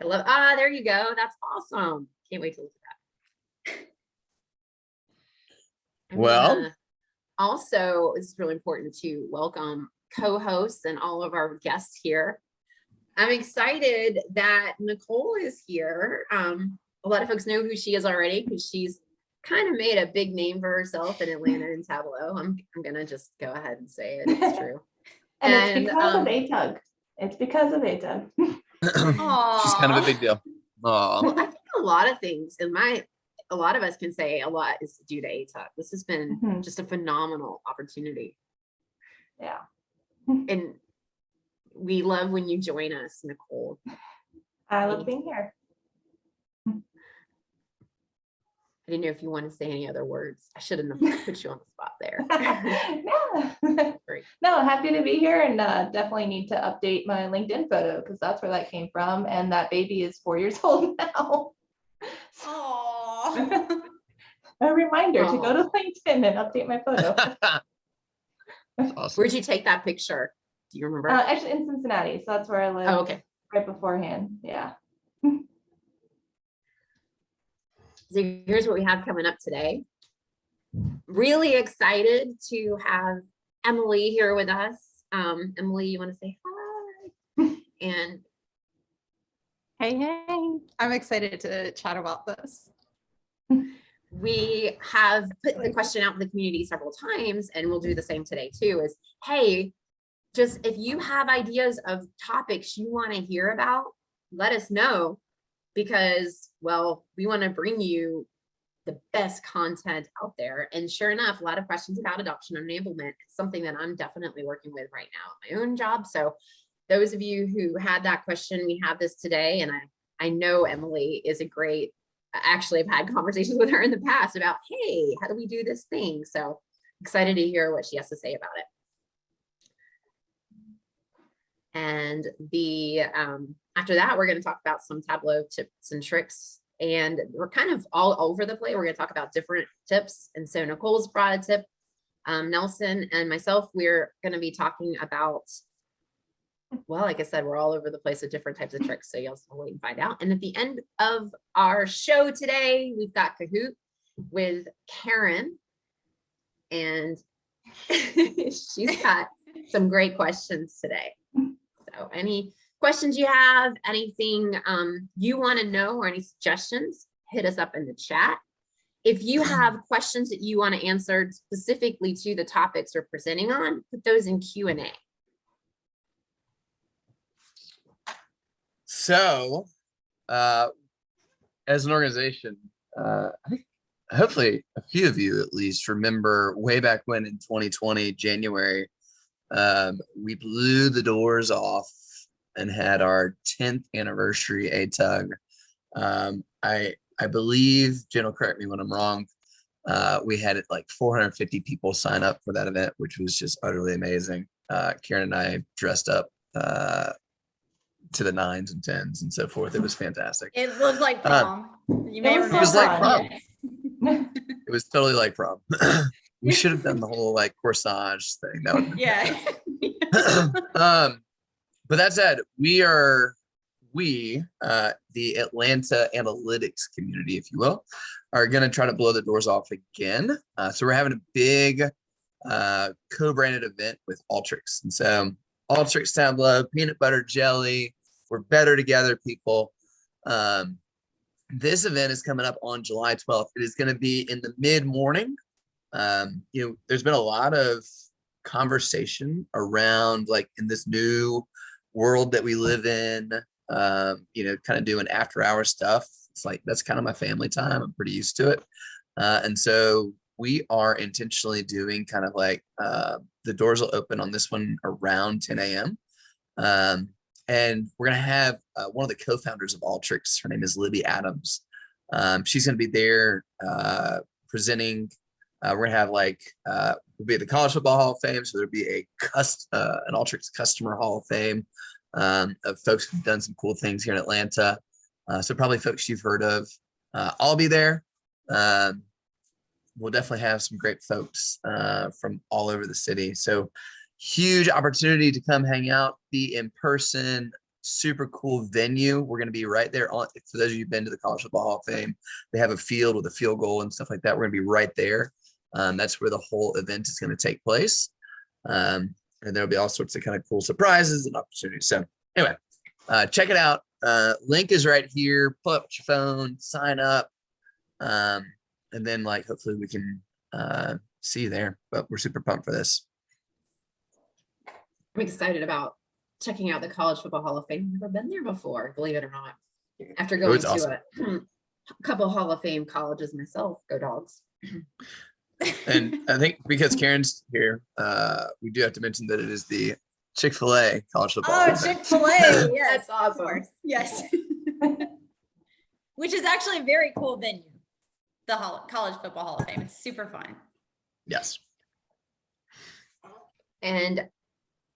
I love, there you go. That's awesome. Can't wait to look at that. Well, also, it's really important to welcome co-hosts and all of our guests here. I'm excited that Nicole is here. A lot of folks know who she is already because she's kind of made a big name for herself in Atlanta and Tableau. I'm gonna just go ahead and say it. It's true. And it's because of ATUG. It's because of ATUG. she's kind of a big deal. Aw. Well, I think a lot of things a lot of us can say a lot is due to ATUG. This has been just a phenomenal opportunity. Yeah. And we love when you join us, Nicole. I love being here. I didn't know if you want to say any other words. I shouldn't have put you on the spot there. Yeah. Great. No, happy to be here, and definitely need to update my LinkedIn photo because that's where that came from. And that baby is 4 years old now. Aww. A reminder to go to LinkedIn and update my photo. That's awesome. Where'd you take that picture? Do you remember? Actually, in Cincinnati, so that's where I live. Oh, okay. Right beforehand. Yeah. So here's what we have coming up today. Really excited to have Emily here with us. Emily, you want to say hi? And Hey. I'm excited to chat about this. we have put the question out in the community several times, and we'll do the same today too, is, hey, just if you have ideas of topics you want to hear about, let us know, because, well, we want to bring you the best content out there. And sure enough, a lot of questions about adoption and enablement. It's something that I'm definitely working with right now in my own job. So those of you who had that question, we have this today. And I know Emily is a great, actually I've had conversations with her in the past about, hey, how do we do this thing? So excited to hear what she has to say about it. And after that, we're going to talk about some Tableau tips and tricks. And we're kind of all over the place. We're going to talk about different tips. And so Nicole's brought a tip. Nelson and myself, we're going to be talking about, well, like I said, we're all over the place with different types of tricks. So you'll wait and find out. And at the end of our show today, we've got Kahoot with Karen. And she's got some great questions today. So any questions you have, anything you want to know, or any suggestions, hit us up in the chat. If you have questions that you want to answer specifically to the topics we're presenting on, put those in Q&A. So, as an organization, I think hopefully a few of you at least remember way back when in 2020, January, we blew the doors off and had our 10th anniversary ATUG. I believe, Jen will correct me when I'm wrong, we had like 450 people sign up for that event, which was just utterly amazing. Karen and I dressed up to the 9s and 10s and so forth. It was fantastic. It looks like prom. You may It was It was like fun. prom. It was totally like prom. We should have done the whole like corsage thing. That would Yeah. but that said, the Atlanta analytics community, if you will, are going to try to blow the doors off again. So we're having a big co-branded event with Alteryx. And so Alteryx, Tableau, peanut butter jelly, we're better together, people. This event is coming up on July 12th. It is going to be in the mid-morning. There's been a lot of conversation around like in this new world that we live in, kind of doing after hour stuff. It's like, that's kind of my family time. I'm pretty used to it. And so we are intentionally doing kind of like, the doors will open on this one around 10 a.m. And we're going to have one of the co-founders of Alteryx. Her name is Libby Adams. She's going to be there presenting. We're going to have we'll be at the College Football Hall of Fame. So there'll be an Alteryx Customer Hall of Fame of folks who've done some cool things here in Atlanta. So probably folks you've heard of. I'll be there. We'll definitely have some great folks from all over the city. So huge opportunity to come hang out, be in person, super cool venue. We're going to be right there on, for those of you who've been to the College Football Hall of Fame, they have a field with a field goal and stuff like that. We're going to be right there. That's where the whole event is going to take place. And there'll be all sorts of kind of cool surprises and opportunities. So anyway, check it out. Link is right here. Pull up your phone, sign up. And then like, hopefully we can see you there, but we're super pumped for this. I'm excited about checking out the College Football Hall of Fame. Never been there before, believe it or not. After going it's to awesome. a couple Hall of Fame colleges myself, go Dogs. And I think because Karen's here, we do have to mention that it is the Chick-fil-A College Football Hall Oh, of Fame. Chick-fil-A. Yes, That's awesome. of course. Yes. Which is actually a very cool venue, the College Football Hall of Fame. It's super fun. Yes. And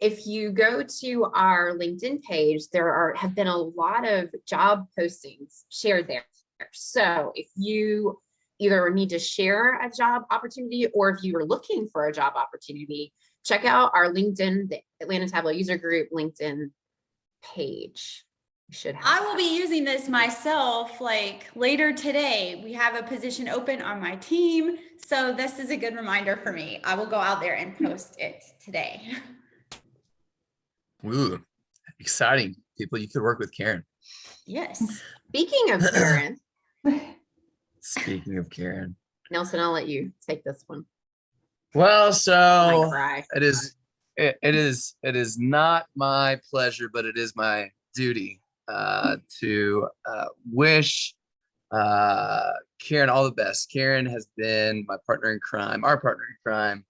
if you go to our LinkedIn page, have been a lot of job postings shared there. So if you either need to share a job opportunity, or if you are looking for a job opportunity, check out our LinkedIn, the Atlanta Tableau user group LinkedIn page. You should have I will be using this myself like later today. We have a position open on my team. So this is a good reminder for me. I will go out there and post it today. Ooh, exciting. People, you could work with Karen. Yes. Speaking of Karen, Speaking of Karen. Nelson, I'll let you take this one. Well, I so cry. it is not my pleasure, but it is my duty to wish Karen all the best. Karen has been my partner in crime, our partner in crime,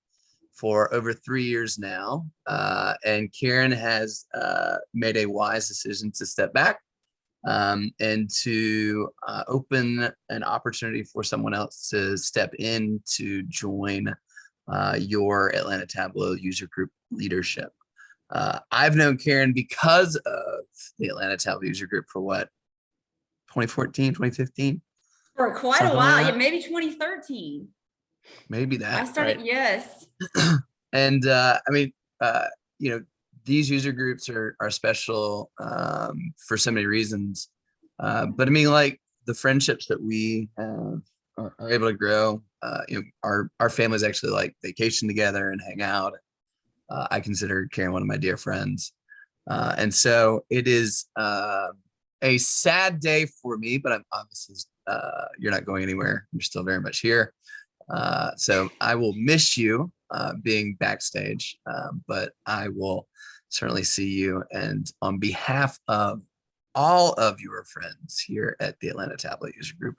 for over 3 years now. And Karen has made a wise decision to step back and to open an opportunity for someone else to step in to join your Atlanta Tableau user group leadership. I've known Karen because of the Atlanta Tableau user group for what, 2014, 2015? For quite Something a while. like Yeah, that. maybe 2013. Maybe that. I started, right? yes. And I mean, you know, these user groups are special for so many reasons. But I mean, like the friendships that we have are able to grow. You know, our families actually like vacation together and hang out. I consider Karen one of my dear friends. And so it is a sad day for me, but I'm obviously, you're not going anywhere. You're still very much here. So I will miss you being backstage, but I will certainly see you. And on behalf of all of your friends here at the Atlanta Tableau User Group,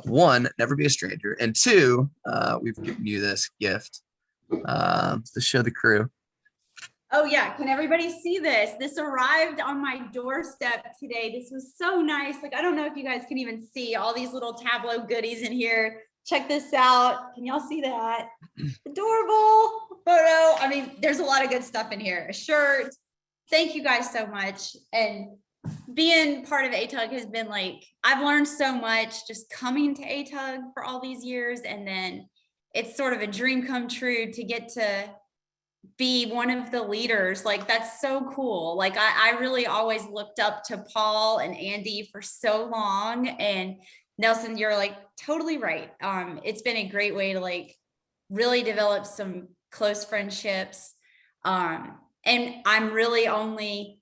one, never be a stranger. And two, we've given you this gift to show the crew. Oh yeah, can everybody see this? This arrived on my doorstep today. This was so nice. Like, I don't know if you guys can even see all these little Tableau goodies in here. Check this out. Can y'all see that? Adorable photo. I mean, there's a lot of good stuff in here. A shirt. Thank you guys so much. And being part of ATUG has been like, I've learned so much just coming to ATUG for all these years. And then it's sort of a dream come true to get to be one of the leaders. Like, that's so cool. Like, I really always looked up to Paul and Andy for so long. And Nelson, you're like totally right. It's been a great way to like really develop some close friendships. And I'm really only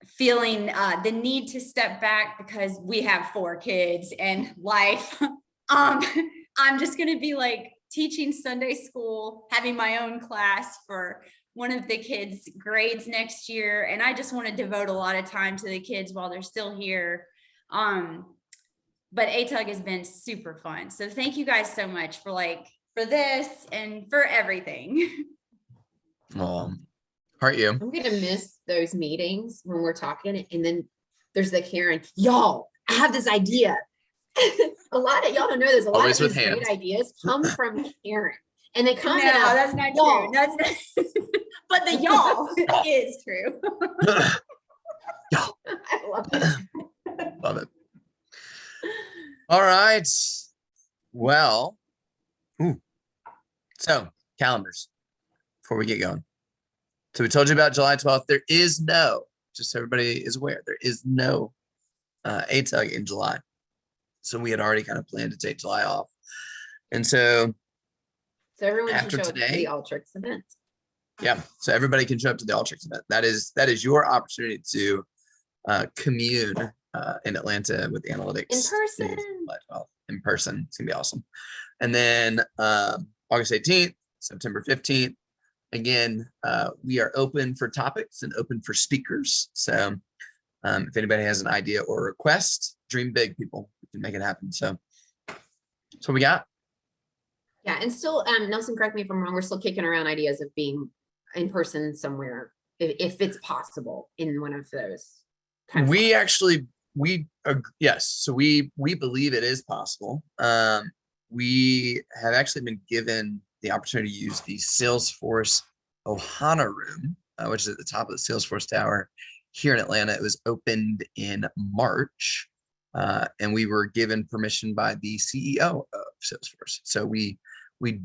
feeling the need to step back because we have 4 kids and life. I'm just going to be like teaching Sunday school, having my own class for one of the kids' grades next year. And I just want to devote a lot of time to the kids while they're still here. But ATUG has been super fun. So thank you guys so much for this and for everything. Aren't you? I'm gonna miss those meetings when we're talking, and then there's the Karen, y'all, I have this idea. A lot of y'all don't know this. A lot Always of with these great hands. ideas come from Karen, and they come No, in a that's not y'all. true. That's not, but the y'all is true. I love it. Love it. All right. Well, so calendars before we get going. So we told you about July 12th. There is no just so everybody is aware, there is no ATUG in July. So we had already kind of planned to take July off. And so everyone can after show up to today, the All Tricks event. yeah, so everybody can show up to the Ultrix event. That is your opportunity to commune in Atlanta with the analytics In person. days of July 12th. In person. It's gonna be awesome. And then August 18th, September 15th. Again, we are open for topics and open for speakers. So if anybody has an idea or a request, dream big, people. We can make it happen. So that's what we got. Yeah, and still, Nelson, correct me if I'm wrong, we're still kicking around ideas of being in person somewhere, if it's possible in one of those. We actually, yes, so we believe it is possible. We have actually been given the opportunity to use the Salesforce Ohana room, which is at the top of the Salesforce Tower here in Atlanta. It was opened in March, and we were given permission by the CEO of Salesforce. So we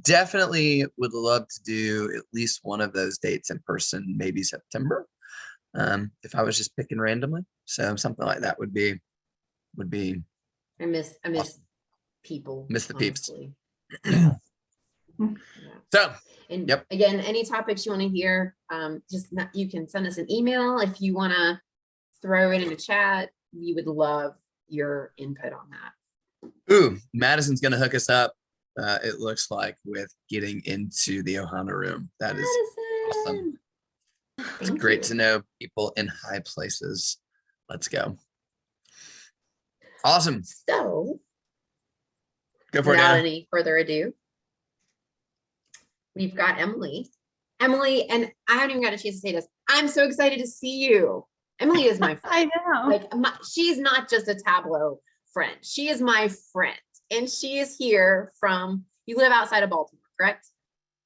definitely would love to do at least one of those dates in person, maybe September. If I was just picking randomly, so something like that would be. I miss awesome. people. Miss the peeps. Yeah. So, and yep. Again, any topics you want to hear, you can send us an email. If you want to throw it in the chat, we would love your input on that. Ooh, Madison's gonna hook us up. It looks like with getting into the Ohana room. That is awesome. It's great to know people in high places. Let's go. Awesome. So, go for it. Without Anna. any further ado, we've got Emily. Emily, and I haven't even got a chance to say this. I'm so excited to see you. Emily is my friend. I know. Like, she's not just a Tableau friend. She is my friend. And she is here from, you live outside of Baltimore, correct?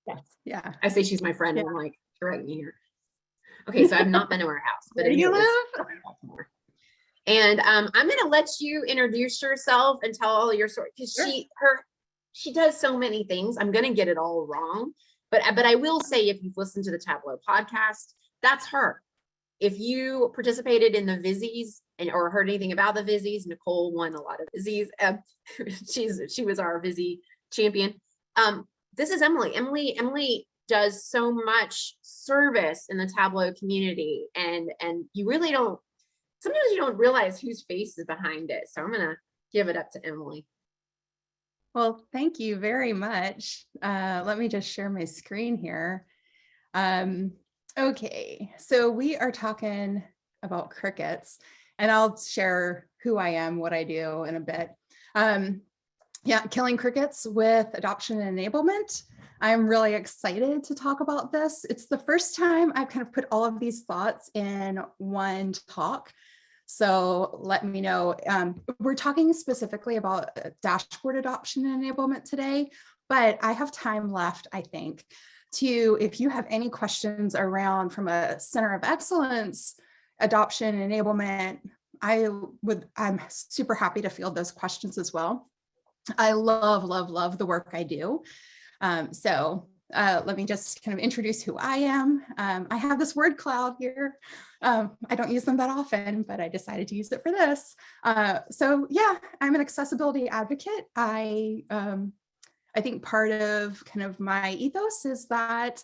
Yes. Yeah. I say she's my friend, Yeah. and I'm like, correct me here. Okay, so I've not been to her house. But Where do you anyways, live? Baltimore. And I'm gonna let you introduce yourself and tell all your story, because she does so many things. I'm gonna get it all wrong, but I will say, if you've listened to the Tableau podcast, that's her. If you participated in the Vizzies or heard anything about the Vizzies, Nicole won a lot of Vizzies. She was our Vizzy champion. This is Emily. Emily does so much service in the Tableau community, and you really don't. Sometimes you don't realize whose face is behind it. So I'm gonna give it up to Emily. Well, thank you very much. Let me just share my screen here. Okay, so we are talking about crickets, and I'll share who I am, what I do in a bit. Yeah, killing crickets with adoption and enablement. I'm really excited to talk about this. It's the first time I've kind of put all of these thoughts in one talk. So let me know. We're talking specifically about dashboard adoption and enablement today, but I have time left, I think, to, if you have any questions around from a center of excellence, adoption, enablement, I'm super happy to field those questions as well. I love the work I do. Let me just kind of introduce who I am. I have this word cloud here. I don't use them that often, but I decided to use it for this. So yeah, I'm an accessibility advocate. I think part of kind of my ethos is that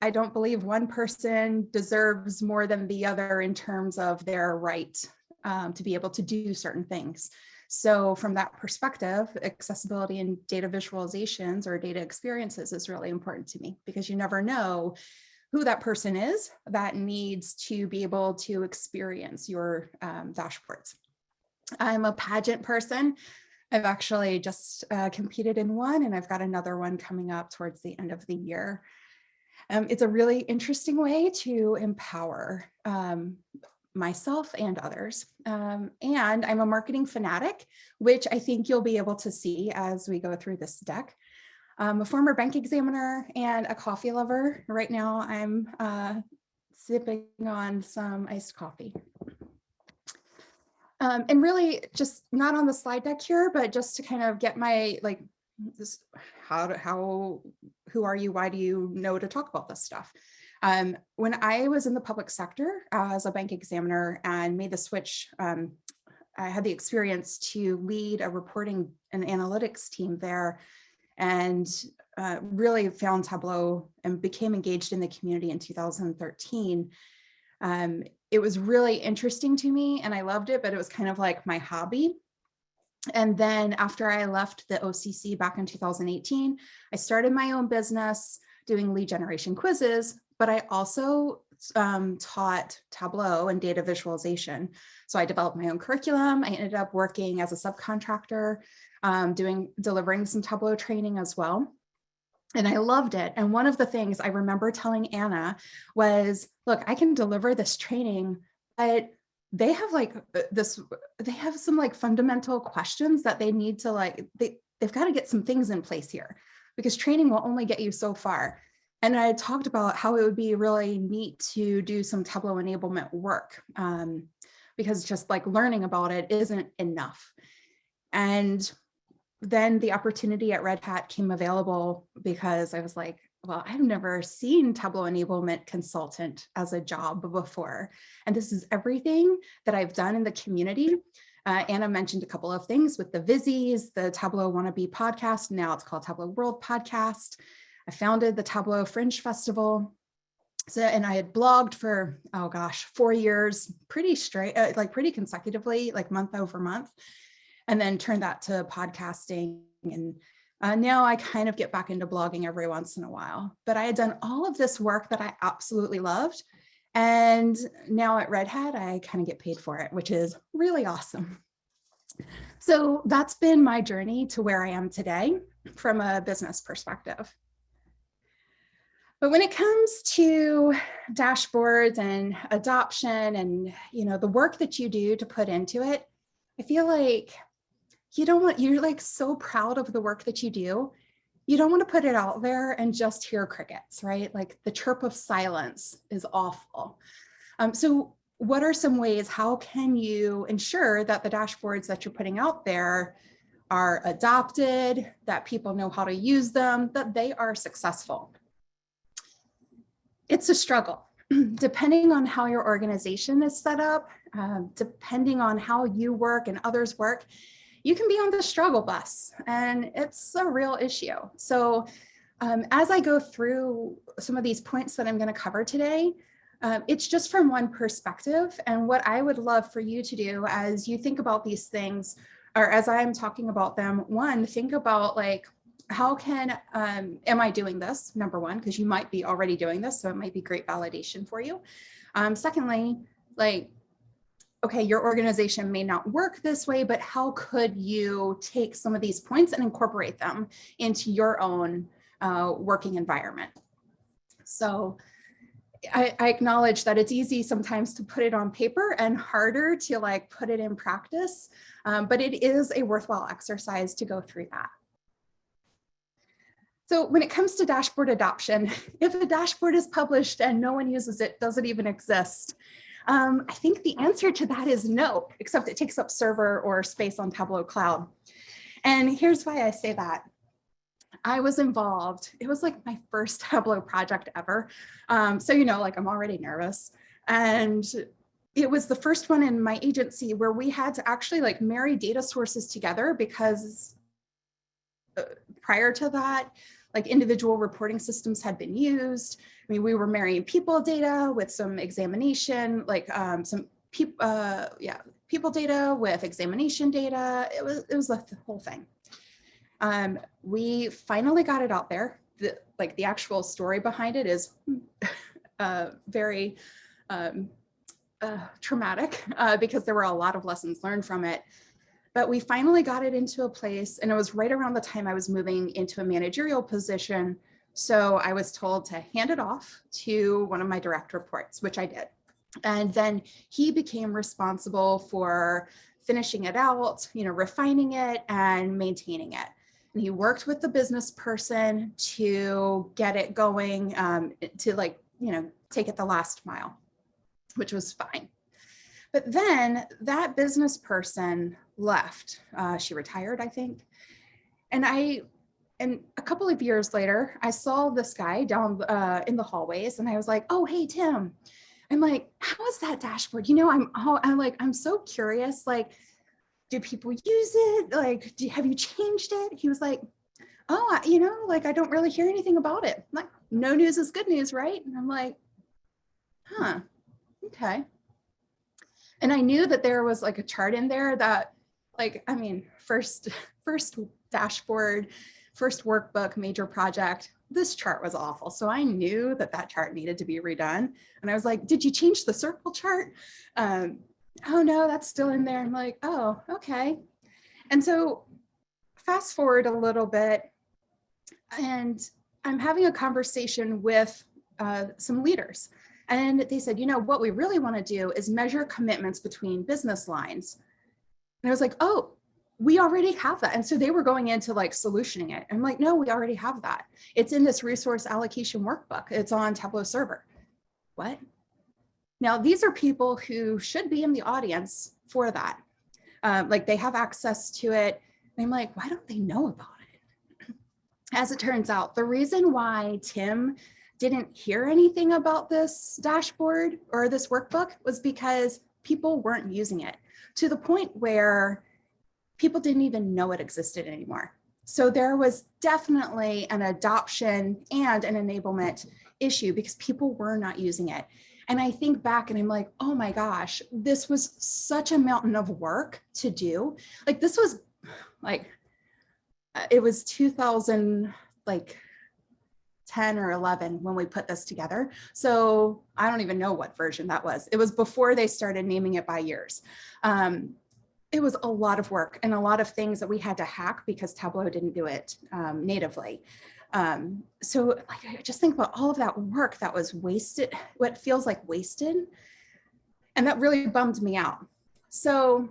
I don't believe one person deserves more than the other in terms of their right to be able to do certain things. So from that perspective, accessibility in data visualizations or data experiences is really important to me, because you never know who that person is that needs to be able to experience your dashboards. I'm a pageant person. I've actually just competed in one, and I've got another one coming up towards the end of the year. It's a really interesting way to empower myself and others. And I'm a marketing fanatic, which I think you'll be able to see as we go through this deck. I'm a former bank examiner and a coffee lover. Right now I'm sipping on some iced coffee. And really just not on the slide deck here, but just to kind of get my, like, this, who are you? Why do you know to talk about this stuff? When I was in the public sector as a bank examiner and made the switch, I had the experience to lead a reporting and analytics team there, and really found Tableau and became engaged in the community in 2013. It was really interesting to me and I loved it, but it was kind of like my hobby. And then after I left the OCC back in 2018, I started my own business doing lead generation quizzes, but I also taught Tableau and data visualization. So I developed my own curriculum. I ended up working as a subcontractor, delivering some Tableau training as well. And I loved it. And one of the things I remember telling Anna was, look, I can deliver this training, but they have they have some like fundamental questions that they need to they've got to get some things in place here, because training will only get you so far. And I talked about how it would be really neat to do some Tableau enablement work, because just like learning about it isn't enough. And then the opportunity at Red Hat came available because I was like, well, I've never seen Tableau enablement consultant as a job before. And this is everything that I've done in the community. Anna mentioned a couple of things with the Vizzies, the Tableau Wannabe podcast. Now it's called Tableau World Podcast. I founded the Tableau Fringe Festival. So, and I had blogged for, 4 years, pretty straight, pretty consecutively, like month over month, and then turned that to podcasting. And now I kind of get back into blogging every once in a while, but I had done all of this work that I absolutely loved. And now at Red Hat, I kind of get paid for it, which is really awesome. So that's been my journey to where I am today from a business perspective. But when it comes to dashboards and adoption and, the work that you do to put into it, I feel like you're like so proud of the work that you do. You don't want to put it out there and just hear crickets, right? Like the chirp of silence is awful. So what are some ways, how can you ensure that the dashboards that you're putting out there are adopted, that people know how to use them, that they are successful? It's a struggle. Depending on how your organization is set up, depending on how you work and others work, you can be on the struggle bus, and it's a real issue. So as I go through some of these points that I'm going to cover today, it's just from one perspective. And what I would love for you to do as you think about these things, or as I'm talking about them, one, think about like, how can, am I doing this? Number one, because you might be already doing this, so it might be great validation for you. Secondly, like, okay, your organization may not work this way, but how could you take some of these points and incorporate them into your own working environment? So I acknowledge that it's easy sometimes to put it on paper and harder to like put it in practice, but it is a worthwhile exercise to go through that. So when it comes to dashboard adoption, if a dashboard is published and no one uses it, does it even exist? I think the answer to that is no, except it takes up server or space on Tableau Cloud. And here's why I say that. I was involved, it was like my first Tableau project ever. So, like I'm already nervous. And it was the first one in my agency where we had to actually like marry data sources together, because prior to that, like individual reporting systems had been used. I mean, we were marrying people data with some examination, like people data with examination data. It was like the whole thing. We finally got it out there. The actual story behind it is very traumatic because there were a lot of lessons learned from it. But we finally got it into a place, and it was right around the time I was moving into a managerial position. So I was told to hand it off to one of my direct reports, which I did. And then he became responsible for finishing it out, refining it and maintaining it. And he worked with the business person to get it going, to take it the last mile, which was fine. But then that business person left. She retired, I think. And I And a couple of years later, I saw this guy down in the hallways, and I was like, "Oh, hey, Tim." I'm like, "How is that dashboard? You know, I'm so curious. Like, do people use it? Like, have you changed it?" He was like, "Oh, you know, like I don't really hear anything about it." I'm like, no news is good news, right? And I'm like, "Huh, okay." And I knew that there was like a chart in there that, like, I mean, first dashboard, first workbook, major project, this chart was awful. So I knew that that chart needed to be redone. And I was like, "Did you change the circle chart?" "Oh no, that's still in there." I'm like, "Oh, okay." And so fast forward a little bit, and I'm having a conversation with some leaders. And they said, "You know, what we really want to do is measure commitments between business lines." And I was like, "Oh, we already have that." And so they were going into like solutioning it. I'm like, "No, we already have that. It's in this resource allocation workbook. It's on Tableau server." What? Now, these are people who should be in the audience for that. Like they have access to it. And I'm like, why don't they know about it? As it turns out, the reason why Tim didn't hear anything about this dashboard or this workbook was because people weren't using it, to the point where people didn't even know it existed anymore. So there was definitely an adoption and an enablement issue because people were not using it. And I think back and I'm like, oh my gosh, this was such a mountain of work to do. Like this was like, it was 2000, like 10 or 11 when we put this together. So I don't even know what version that was. It was before they started naming it by years. It was a lot of work and a lot of things that we had to hack because Tableau didn't do it natively. So like, I just think about all of that work that was wasted, what feels like wasted. And that really bummed me out. So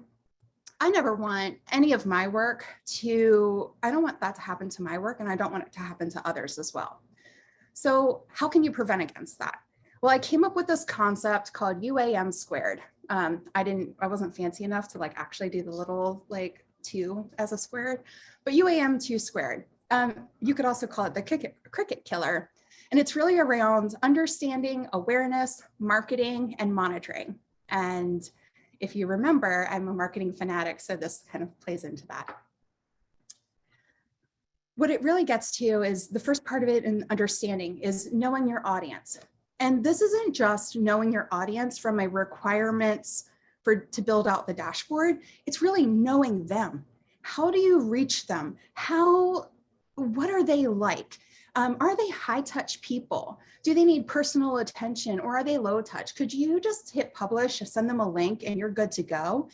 I never want any of my work I don't want that to happen to my work, and I don't want it to happen to others as well. So how can you prevent against that? Well, I came up with this concept called UAM squared. I wasn't fancy enough to like actually do the little like 2 as a squared, but UAM 2 squared. You could also call it the cricket killer. And it's really around understanding, awareness, marketing, and monitoring. And if you remember, I'm a marketing fanatic, so this kind of plays into that. What it really gets to is the first part of it in understanding is knowing your audience. And this isn't just knowing your audience from a requirements to build out the dashboard. It's really knowing them. How do you reach them? What are they like? Are they high touch people? Do they need personal attention, or are they low touch? Could you just hit publish, send them a link, and you're good to go?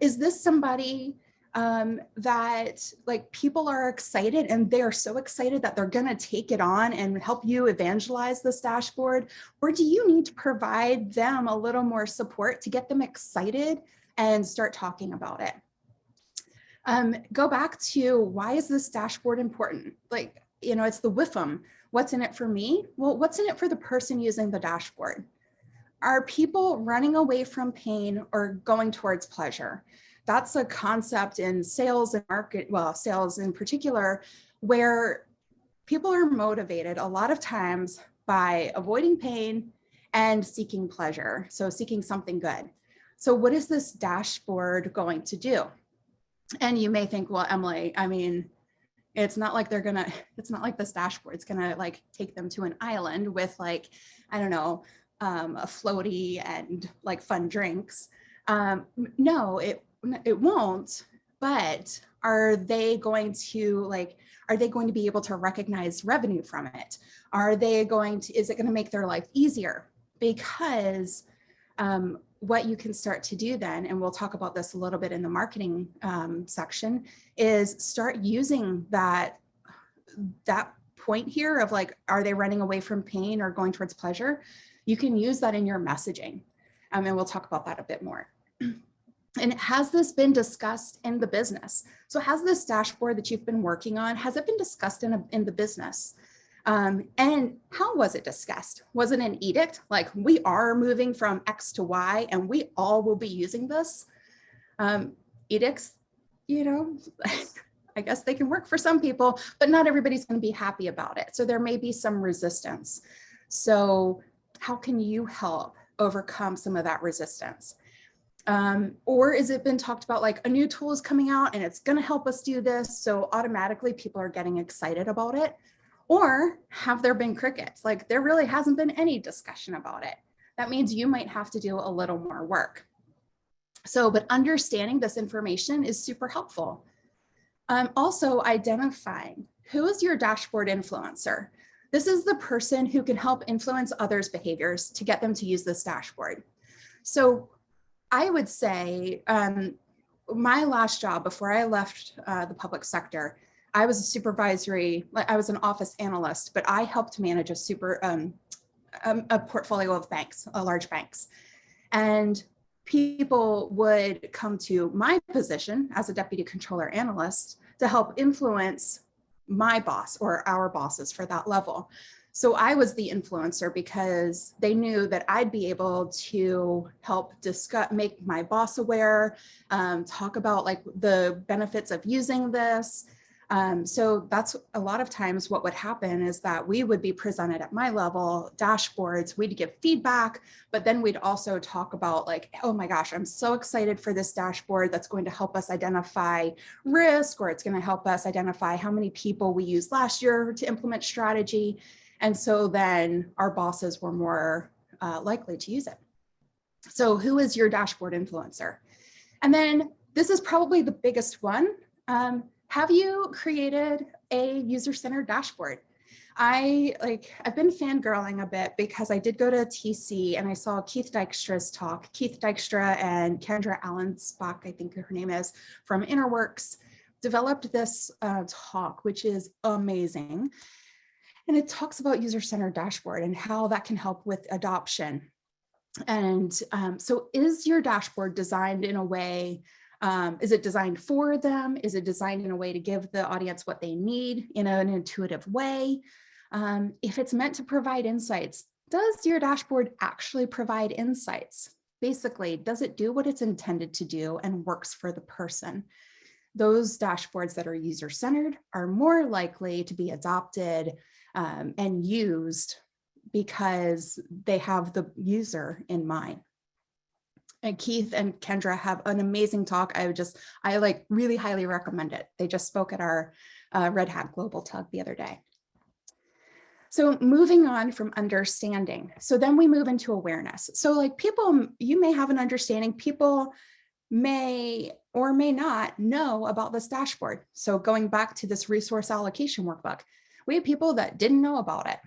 Is this somebody that like people are excited and they are so excited that they're gonna take it on and help you evangelize this dashboard? Or do you need to provide them a little more support to get them excited and start talking about it? Go back to, why is this dashboard important? Like, you know, it's the WIFM. What's in it for me? Well, what's in it for the person using the dashboard? Are people running away from pain or going towards pleasure? That's a concept in sales and sales in particular, where people are motivated a lot of times by avoiding pain and seeking pleasure. So seeking something good. So what is this dashboard going to do? And you may think, well, Emily, I mean, it's not like this dashboard's gonna like take them to an island with like, I don't know, a floaty and like fun drinks. No, it won't, but are they going to be able to recognize revenue from it? Is it going to make their life easier? Because what you can start to do then, and we'll talk about this a little bit in the marketing section, is start using that point here of like, are they running away from pain or going towards pleasure? You can use that in your messaging. And we'll talk about that a bit more. And has this been discussed in the business? So has this dashboard that you've been working on, has it been discussed in the business? And how was it discussed? Was it an edict? Like, we are moving from X to Y and we all will be using this? Edicts, you know, I guess they can work for some people, but not everybody's going to be happy about it. So there may be some resistance. So how can you help overcome some of that resistance? Or is it been talked about like a new tool is coming out and it's going to help us do this, so automatically people are getting excited about it? Or have there been crickets? Like there really hasn't been any discussion about it. That means you might have to do a little more work. So, but understanding this information is super helpful. Also identifying who is your dashboard influencer. This is the person who can help influence others' behaviors to get them to use this dashboard. So I would say my last job before I left the public sector, I was I was an office analyst, but I helped manage a portfolio of banks, large banks. And people would come to my position as a deputy controller analyst to help influence my boss or our bosses for that level. So I was the influencer because they knew that I'd be able to help discuss, make my boss aware, talk about like the benefits of using this. So that's a lot of times what would happen is that we would be presented at my level dashboards, we'd give feedback, but then we'd also talk about like, oh my gosh, I'm so excited for this dashboard that's going to help us identify risk, or it's going to help us identify how many people we used last year to implement strategy. And so then our bosses were more likely to use it. So who is your dashboard influencer? And then this is probably the biggest one. Have you created a user-centered dashboard? I've been fangirling a bit because I did go to TC and I saw Keith Dykstra's talk. Keith Dykstra and Kendra Allenspach, I think her name is, from Interworks, developed this talk, which is amazing. And it talks about user-centered dashboard and how that can help with adoption. And so is your dashboard designed in a way, is it designed for them? Is it designed in a way to give the audience what they need in an intuitive way? If it's meant to provide insights, does your dashboard actually provide insights? Basically, does it do what it's intended to do and works for the person? Those dashboards that are user-centered are more likely to be adopted and used because they have the user in mind. And Keith and Kendra have an amazing talk. I really highly recommend it. They just spoke at our Red Hat Global Tug the other day. So moving on from understanding. So then we move into awareness. So like people, you may have an understanding, people may or may not know about this dashboard. So going back to this resource allocation workbook, we have people that didn't know about it.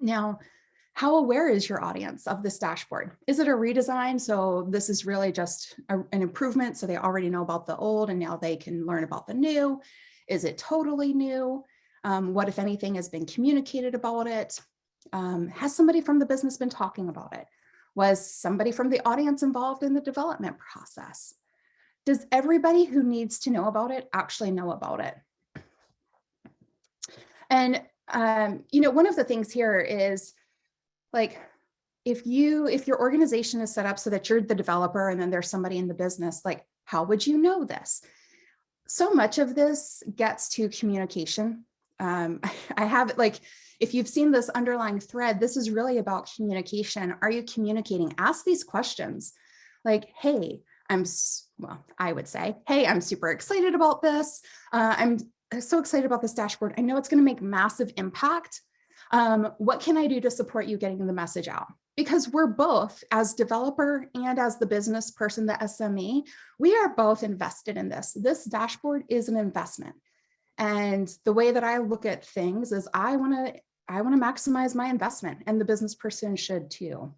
Now, how aware is your audience of this dashboard? Is it a redesign? So this is really just an improvement. So they already know about the old and now they can learn about the new. Is it totally new? What, if anything, has been communicated about it? Has somebody from the business been talking about it? Was somebody from the audience involved in the development process? Does everybody who needs to know about it actually know about it? And, one of the things here is like, if your organization is set up so that you're the developer and then there's somebody in the business, like, how would you know this? So much of this gets to communication. I have if you've seen this underlying thread, this is really about communication. Are you communicating? Ask these questions like, hey, I would say, hey, I'm super excited about this. I'm so excited about this dashboard. I know it's going to make massive impact. What can I do to support you getting the message out? Because we're both, as developer and as the business person, the SME, we are both invested in this. This dashboard is an investment. And the way that I look at things is I want to maximize my investment, and the business person should too.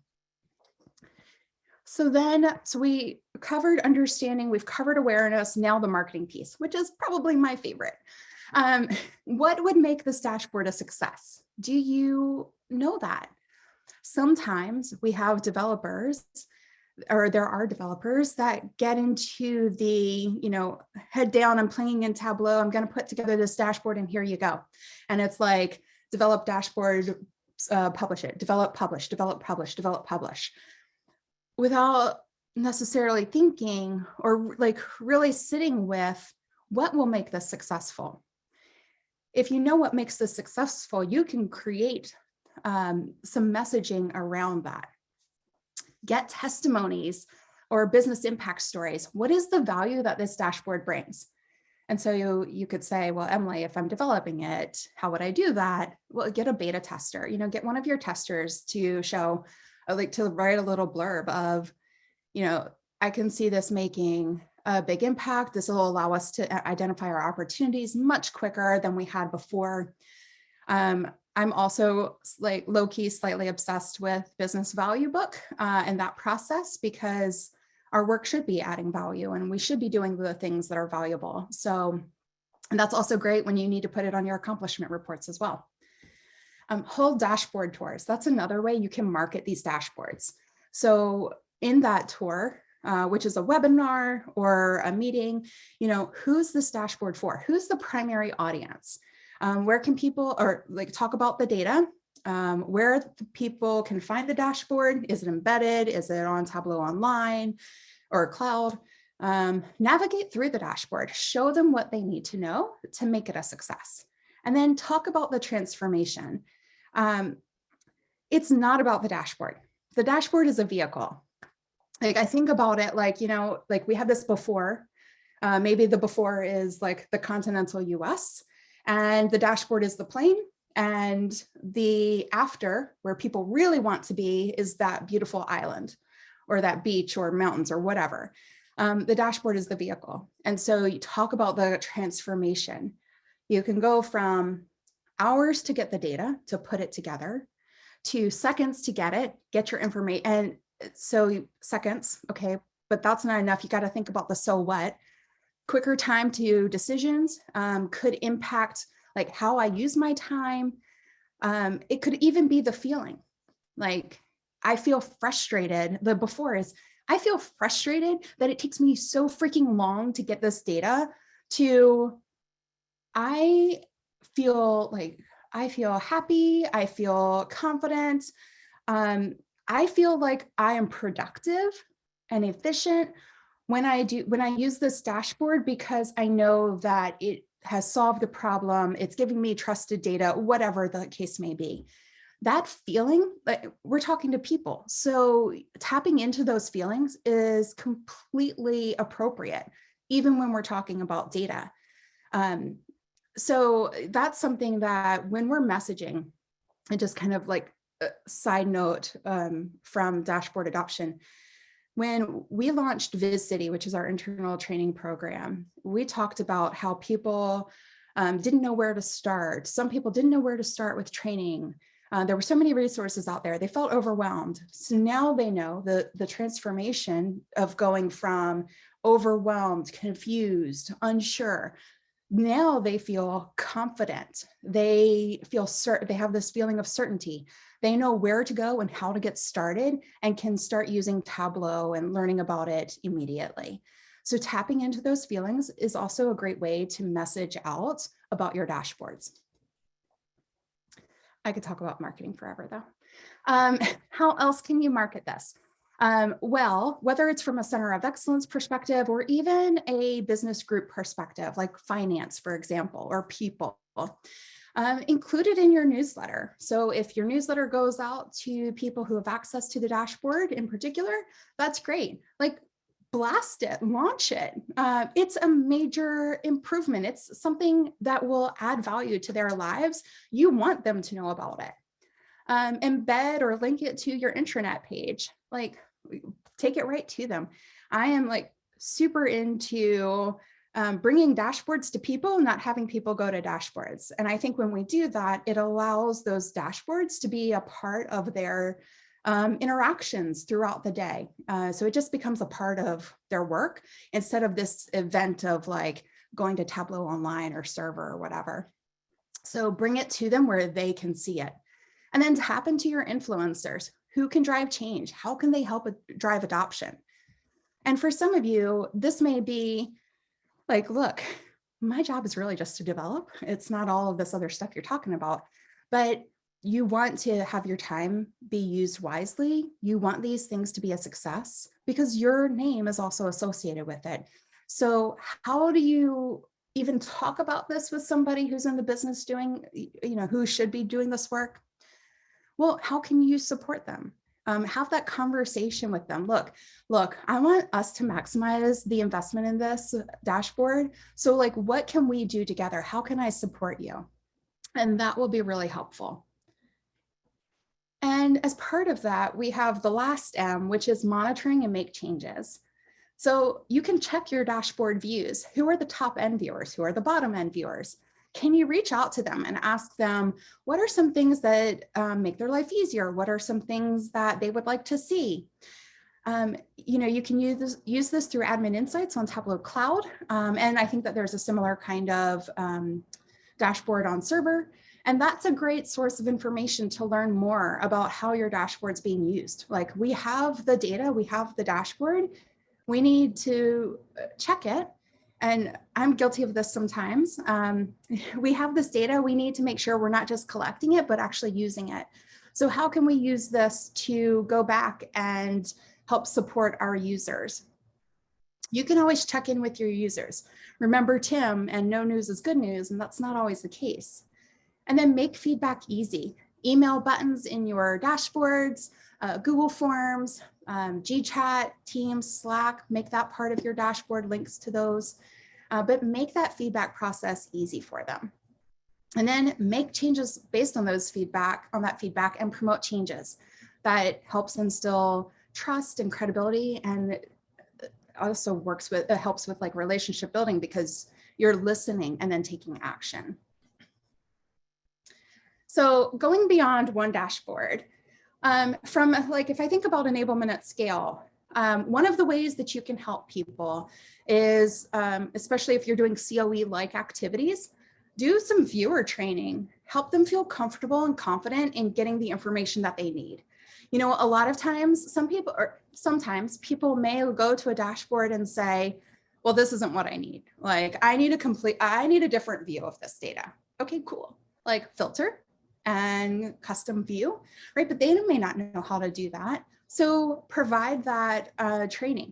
So we covered understanding, we've covered awareness, now the marketing piece, which is probably my favorite. What would make this dashboard a success? Do you know that? Sometimes we have developers, or there are developers that get into the, head down, I'm playing in Tableau, I'm going to put together this dashboard and here you go. And it's like, develop dashboard, publish it, develop, publish, develop, publish, develop, publish, without necessarily thinking or like really sitting with, what will make this successful? If you know what makes this successful, you can create some messaging around that. Get testimonies or business impact stories. What is the value that this dashboard brings? And so you could say, well, Emily, if I'm developing it, how would I do that? Well, get a beta tester, get one of your testers to show, like to write a little blurb of, I can see this making a big impact. This will allow us to identify our opportunities much quicker than we had before. I'm also like low-key slightly obsessed with business value book and that process, because our work should be adding value and we should be doing the things that are valuable. So, and that's also great when you need to put it on your accomplishment reports as well. Hold dashboard tours. That's another way you can market these dashboards. So in that tour, which is a webinar or a meeting, who's this dashboard for? Who's the primary audience? Where can people, or like talk about the data, where the people can find the dashboard? Is it embedded? Is it on Tableau Online or cloud? Navigate through the dashboard, show them what they need to know to make it a success. And then talk about the transformation. It's not about the dashboard. The dashboard is a vehicle. Like I think about it like, like we had this before, maybe the before is like the continental US and the dashboard is the plane, and the after, where people really want to be, is that beautiful island or that beach or mountains or whatever. The dashboard is the vehicle. And so you talk about the transformation. You can go from hours to get the data, to put it together, to seconds to get your information. And so seconds, okay, but that's not enough. You got to think about the so what. Quicker time to decisions could impact like how I use my time. It could even be the feeling. Like I feel frustrated. The before is I feel frustrated that it takes me so freaking long to get this data, to I feel happy. I feel confident. I feel like I am productive and efficient when I use this dashboard, because I know that it has solved a problem. It's giving me trusted data, whatever the case may be. That feeling, like we're talking to people. So tapping into those feelings is completely appropriate, even when we're talking about data. So that's something that when we're messaging, and just kind of like a side note from dashboard adoption, when we launched Viz City, which is our internal training program, we talked about how people didn't know where to start. Some people didn't know where to start with training. There were so many resources out there. They felt overwhelmed. So now they know the transformation of going from overwhelmed, confused, unsure. Now they feel confident. They feel certain. They have this feeling of certainty. They know where to go and how to get started, and can start using Tableau and learning about it immediately. So tapping into those feelings is also a great way to message out about your dashboards. I could talk about marketing forever though. How else can you market this? Well, whether it's from a center of excellence perspective or even a business group perspective, like finance, for example, or people, include it in your newsletter. So if your newsletter goes out to people who have access to the dashboard in particular, that's great. Like blast it, launch it. It's a major improvement. It's something that will add value to their lives. You want them to know about it. Embed or link it to your intranet page, like take it right to them. I am like super into bringing dashboards to people, not having people go to dashboards. And I think when we do that, it allows those dashboards to be a part of their interactions throughout the day. So it just becomes a part of their work instead of this event of like going to Tableau Online or server or whatever. So bring it to them where they can see it. And then tap into your influencers. Who can drive change? How can they help drive adoption? And for some of you, this may be like, look, my job is really just to develop. It's not all of this other stuff you're talking about, but you want to have your time be used wisely. You want these things to be a success because your name is also associated with it. So how do you even talk about this with somebody who's in the business doing, who should be doing this work? Well, how can you support them? Have that conversation with them. Look, I want us to maximize the investment in this dashboard. So like, what can we do together? How can I support you? And that will be really helpful. And as part of that, we have the last M, which is monitoring and make changes. So you can check your dashboard views. Who are the top end viewers? Who are the bottom end viewers? Can you reach out to them and ask them, what are some things that make their life easier? What are some things that they would like to see? You can use this through admin insights on Tableau Cloud. And I think that there's a similar kind of dashboard on server. And that's a great source of information to learn more about how your dashboard's being used. Like, we have the data, we have the dashboard, we need to check it. And I'm guilty of this sometimes. We have this data, we need to make sure we're not just collecting it, but actually using it. So how can we use this to go back and help support our users? You can always check in with your users. Remember Tim, and no news is good news, and that's not always the case. And then make feedback easy. Email buttons in your dashboards, Google Forms, GChat, Teams, Slack, make that part of your dashboard, links to those, but make that feedback process easy for them. And then make changes based on that feedback, and promote changes. That helps instill trust and credibility, and also helps with like relationship building, because you're listening and then taking action. So going beyond one dashboard, if I think about enablement at scale, one of the ways that you can help people is, especially if you're doing COE-like activities, do some viewer training, help them feel comfortable and confident in getting the information that they need. A lot of times, sometimes people may go to a dashboard and say, well, this isn't what I need. Like, I need a different view of this data. Okay, cool. Like, filter and custom view, right? But they may not know how to do that. So provide that training.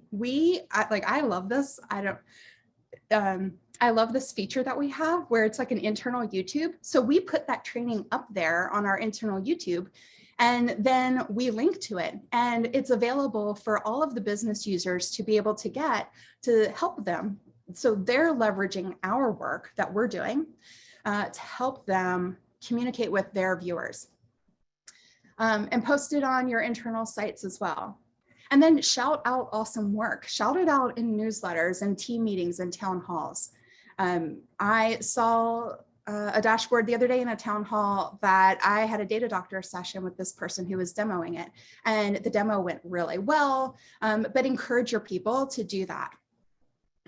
I love this. I love this feature that we have where it's like an internal YouTube. So we put that training up there on our internal YouTube, and then we link to it, and it's available for all of the business users to be able to get to help them. So they're leveraging our work that we're doing to help them communicate with their viewers, and post it on your internal sites as well. And then shout out awesome work. Shout it out in newsletters and team meetings and town halls. I saw a dashboard the other day in a town hall that I had a data doctor session with this person who was demoing it, and the demo went really well, but encourage your people to do that.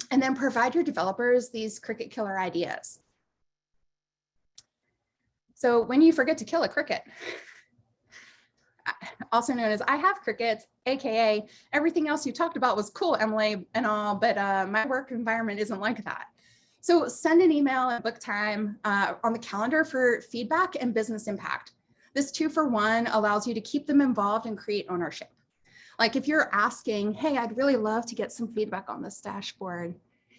And then provide your developers these cricket killer ideas. So when you forget to kill a cricket, also known as I have crickets, AKA everything else you talked about was cool, Emily, and all, but my work environment isn't like that. So send an email and book time on the calendar for feedback and business impact. This 2-for-1 allows you to keep them involved and create ownership. Like, if you're asking, hey, I'd really love to get some feedback on this dashboard,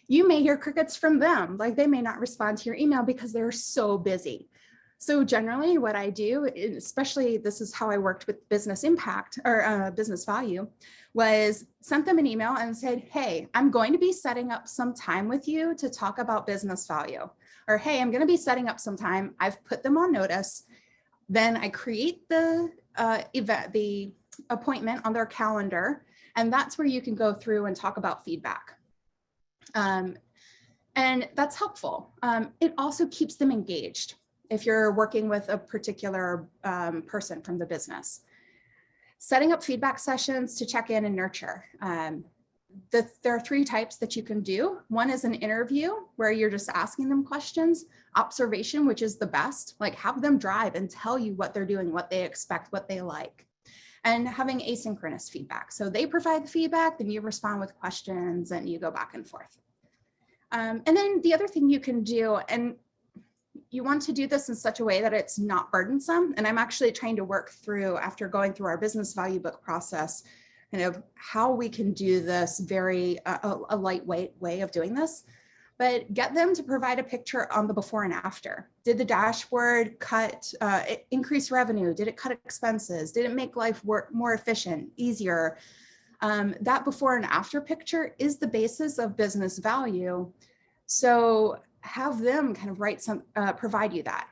you may hear crickets from them. Like, they may not respond to your email because they're so busy. So generally what I do, especially this is how I worked with business impact or business value, was sent them an email and said, hey, I'm going to be setting up some time with you to talk about business value. Or, hey, I'm going to be setting up some time. I've put them on notice. Then I create the appointment on their calendar. And that's where you can go through and talk about feedback. And that's helpful. It also keeps them engaged if you're working with a particular person from the business. Setting up feedback sessions to check in and nurture. There are 3 types that you can do. One is an interview where you're just asking them questions. Observation, which is the best, like have them drive and tell you what they're doing, what they expect, what they like. And having asynchronous feedback. So they provide the feedback, then you respond with questions and you go back and forth. And then the other thing you can do, and you want to do this in such a way that it's not burdensome. And I'm actually trying to work through, after going through our business value book process, kind of how we can do this very a lightweight way of doing this. but get them to provide a picture on the before and after. Did the dashboard increase revenue? Did it cut expenses? Did it make life work more efficient, easier? That before and after picture is the basis of business value. So have them kind of provide you that.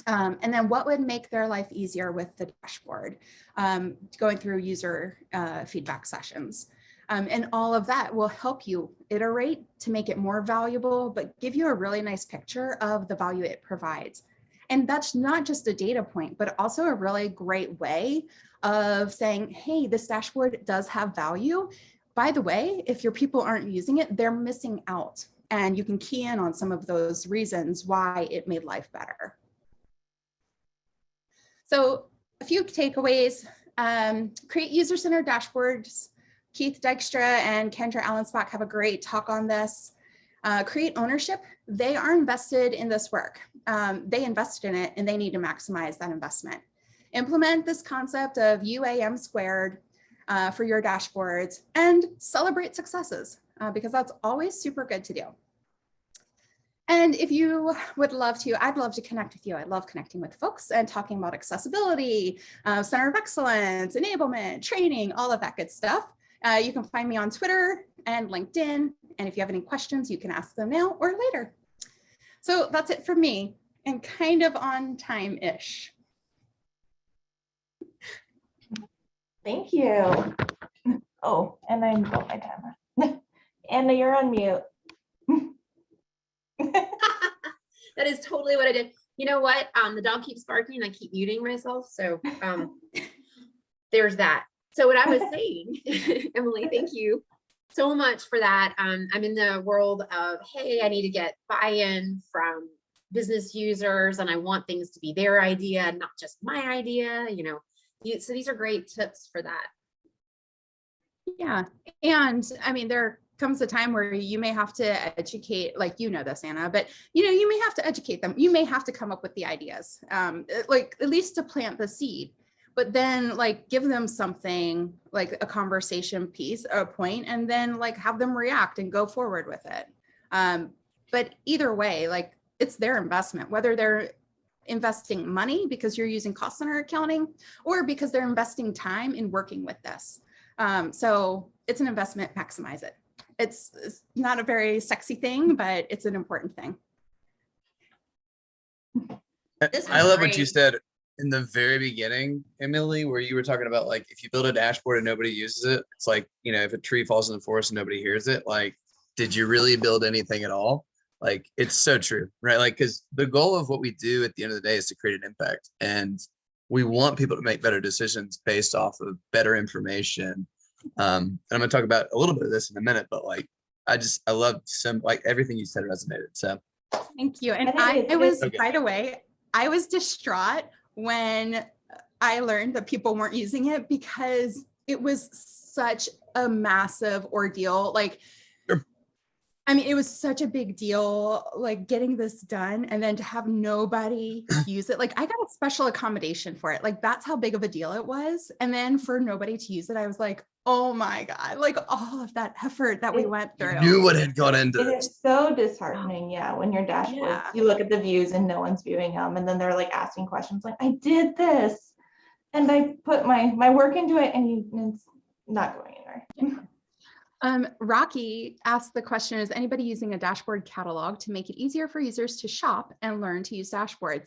And then what would make their life easier with the dashboard, going through user feedback sessions. And all of that will help you iterate to make it more valuable, but give you a really nice picture of the value it provides. And that's not just a data point, but also a really great way of saying, hey, this dashboard does have value. By the way, if your people aren't using it, they're missing out. And you can key in on some of those reasons why it made life better. So a few takeaways, create user-centered dashboards. Keith Dykstra and Kendra Allensbach have a great talk on this. Create ownership. They are invested in this work. They invested in it and they need to maximize that investment. Implement this concept of UAM squared for your dashboards and celebrate successes because that's always super good to do. And if you would love to, I'd love to connect with you. I love connecting with folks and talking about accessibility, Center of Excellence, enablement, training, all of that good stuff. You can find me on Twitter and LinkedIn. And if you have any questions, you can ask them now or later. So that's it for me and kind of on time-ish. Thank you. Oh, and I got my timer. Anna, you're on mute. That is totally what I did. You know what? The dog keeps barking and I keep muting myself. So there's that. So what I was saying, Emily, thank you so much for that. I'm in the world of, hey, I need to get buy-in from business users and I want things to be their idea, not just my idea, you know. So these are great tips for that. Yeah. And I mean, there comes a time where you may have to educate, like, you know this, Anna, but you may have to educate them. You may have to come up with the ideas, like at least to plant the seed, but then like give them something like a conversation piece, a point, and then like have them react and go forward with it. But either way, like it's their investment, whether they're investing money because you're using cost center accounting or because they're investing time in working with this. So it's an investment, maximize it. It's not a very sexy thing, but it's an important thing. I love what you said in the very beginning, Emily, where you were talking about like, if you build a dashboard and nobody uses it, it's like, you know, if a tree falls in the forest and nobody hears it, like, did you really build anything at all? Like, it's so true, right? Like, because the goal of what we do at the end of the day is to create an impact. And we want people to make better decisions based off of better information. And I'm gonna talk about a little bit of this in a minute, but like, I love like everything you said resonated. So thank you. And I was, by the way, I was distraught when I learned that people weren't using it because it was such a massive ordeal. Like, I mean, it was such a big deal, like getting this done and then to have nobody use it. Like I got a special accommodation for it. Like that's how big of a deal it was. And then for nobody to use it, I was like, oh my God, like all of that effort that we went through. You knew what had gone into It this. is so disheartening, yeah, when your dashboards, you look at the views and no one's viewing them. And then they're like asking questions like, I did this and I put my work into it and it's not going anywhere. Rocky asked the question, is anybody using a dashboard catalog to make it easier for users to shop and learn to use dashboards?